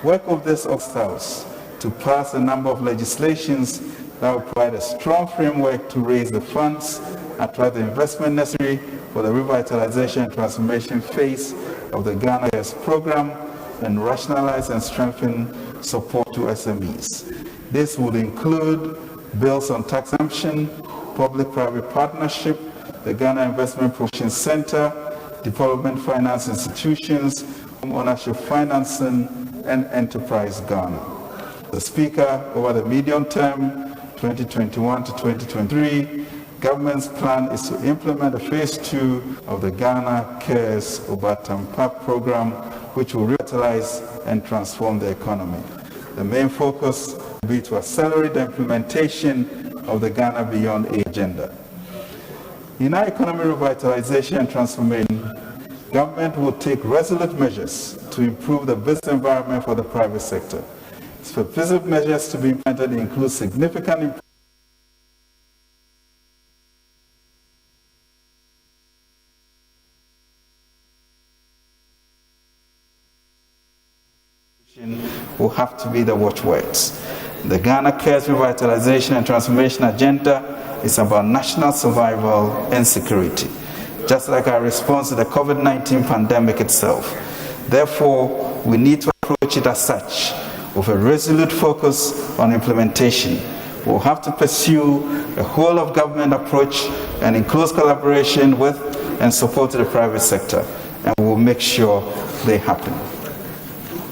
work with this House to pass a number of legislations that will provide a strong framework to raise the funds, attract the investment necessary for the revitalization and transformation phase of the Ghana Cares program, and rationalize and strengthen support to SMEs. This would include bills on tax exemption, public-private partnership, the Ghana Investment Promotion Center, development finance institutions, home ownership financing, and Enterprise Ghana. The Speaker, over the medium term, 2021 to 2023, Government's plan is to implement the phase 2 of the Ghana Cares Obatampa program, which will revitalize and transform the economy. The main focus will be to accelerate the implementation of the Ghana Beyond Aid agenda. In our economic revitalization and transformation, government will take resolute measures to improve the business environment for the private sector. Specific measures to be implemented include significant improvement will have to be the watchwords. The Ghana Cares Revitalization and Transformation Agenda is about national survival and security, just like our response to the COVID-19 pandemic itself. Therefore, we need to approach it as such, with a resolute focus on implementation. We'll have to pursue a whole of government approach and in close collaboration with and support the private sector, and we'll make sure they happen.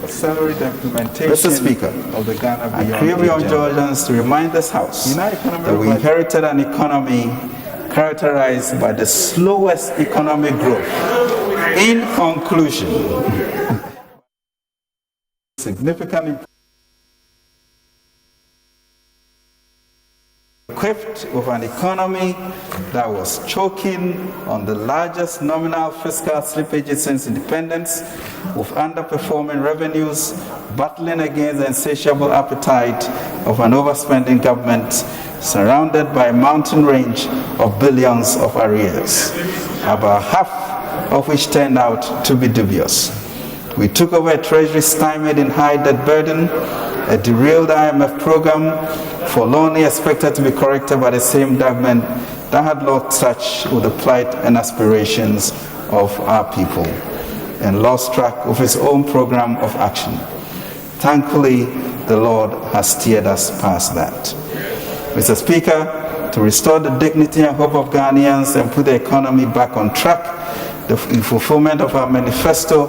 Accelerate the implementation Mr. Speaker, of the Ghana Beyond I crave your indulgence to remind this House that we inherited an economy characterized by the slowest economic growth. In conclusion, significant equipped with an economy that was choking on the largest nominal fiscal slippages since independence, with underperforming revenues, battling against the insatiable appetite of an overspending government, surrounded by a mountain range of billions of arrears, about half of which turned out to be dubious. We took over a treasury stymied in high debt burden, a derailed IMF program, forlornly expected to be corrected by the same government that had lost touch with the plight and aspirations of our people, and lost track of its own program of action. Thankfully, the Lord has steered us past that. Mr. Speaker, to restore the dignity and hope of Ghanaians and put the economy back on track, in fulfillment of our manifesto,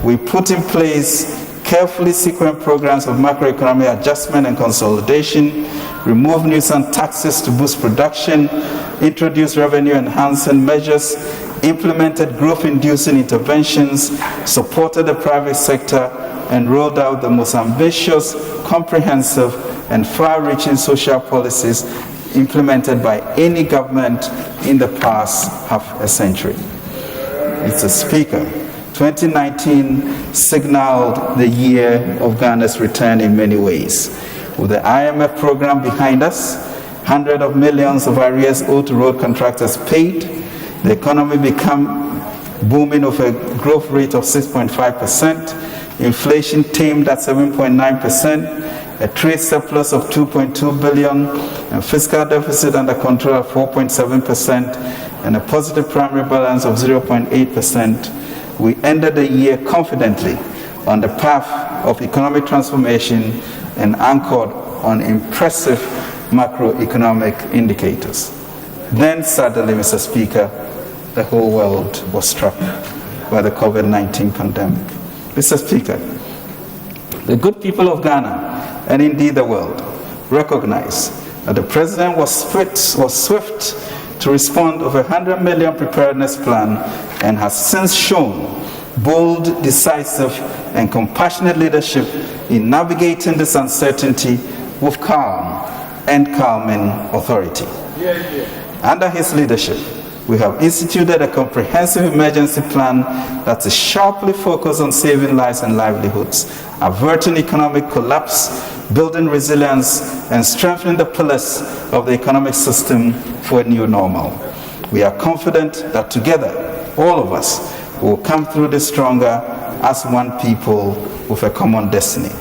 we put in place carefully sequenced programs of macroeconomic adjustment and consolidation, remove nuisance taxes to boost production, introduce revenue-enhancing measures, implemented growth-inducing interventions, supported the private sector, and rolled out the most ambitious, comprehensive, and far-reaching social policies implemented by any government in the past half a century. Mr. Speaker, 2019 signaled the year of Ghana's return in many ways. With the IMF program behind us, hundreds of millions of arrears owed to road contractors paid, the economy became booming with a growth rate of 6.5%, inflation tamed at 7.9%, a trade surplus of 2.2 billion, and fiscal deficit under control at 4.7%, and a positive primary balance of 0.8%, we ended the year confidently on the path of economic transformation and anchored on impressive macroeconomic indicators. Then suddenly, Mr. Speaker, the whole world was struck by the COVID-19 pandemic. Mr. Speaker, the good people of Ghana, and indeed the world, recognize that the President was swift to respond with a 100 million preparedness plan and has since shown bold, decisive, and compassionate leadership in navigating this uncertainty with calm and calming authority. Under his leadership, we have instituted a comprehensive emergency plan that is sharply focused on saving lives and livelihoods, averting economic collapse, building resilience, and strengthening the pillars of the economic system for a new normal. We are confident that together, all of us will come through this stronger as one people with a common destiny.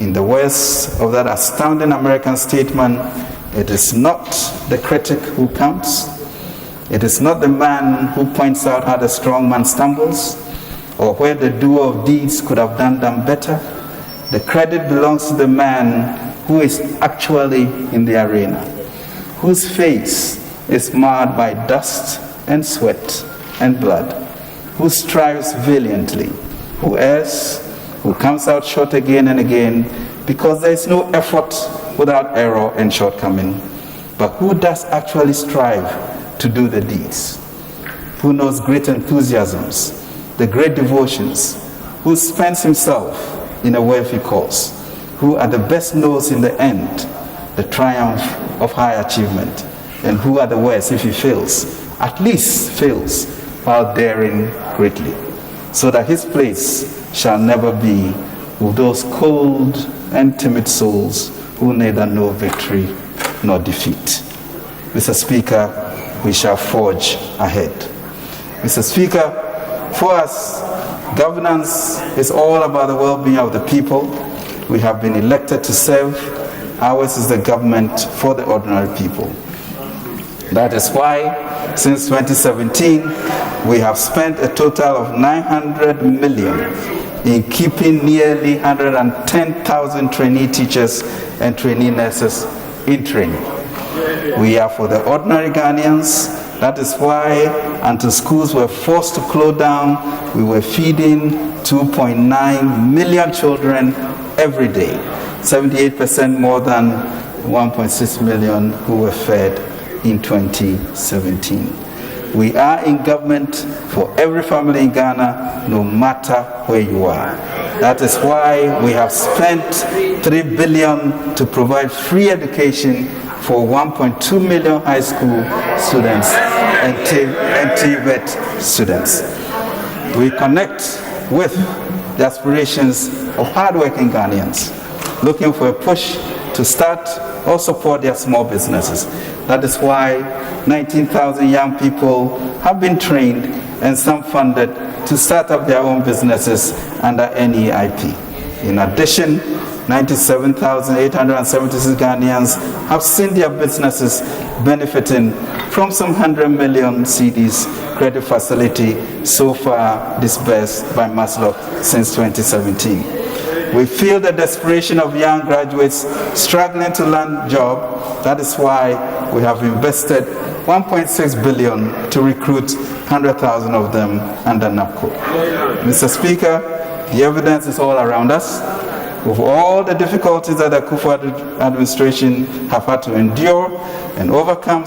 In the words of that astounding American statesman, it is not the critic who counts. It is not the man who points out how the strong man stumbles or where the doer of deeds could have done them better. The credit belongs to the man who is actually in the arena, whose face is marred by dust and sweat and blood, who strives valiantly, who errs, who comes out short again and again, because there is no effort without error and shortcoming. but who does actually strive to do the deeds? Who knows great enthusiasms, the great devotions, who spends himself in a worthy cause, who at the best knows in the end the triumph of high achievement, and who at the worst, if he fails, at least fails while daring greatly, so that his place shall never be with those cold and timid souls who neither know victory nor defeat. Mr. Speaker, we shall forge ahead. Mr. Speaker, for us, governance is all about the well-being of the people. We have been elected to serve. Ours is the government for the ordinary people. That is why, since 2017, we have spent a total of 900 million in keeping nearly 110,000 trainee teachers and trainee nurses in training. We are for the ordinary Ghanaians. That is why, until schools were forced to close down, we were feeding 2.9 million children every day, 78% more than 1.6 million who were fed in 2017. We are in government for every family in Ghana, no matter where you are. That is why we have spent $3 billion to provide free education for 1.2 million high school students and TVET students. We connect with the aspirations of hardworking Ghanaians looking for a push to start or support their small businesses. That is why 19,000 young people have been trained and some funded to start up their own businesses under NEIP. In addition, 97,876 Ghanaians have seen their businesses benefiting from some 100 million cedis credit facility so far disbursed by Maslow since 2017. We feel the desperation of young graduates struggling to land a job. That is why we have invested $1.6 billion to recruit 100,000 of them under NAPCO. Mr. Speaker, the evidence is all around us. With all the difficulties that the Kufuor administration have had to endure and overcome,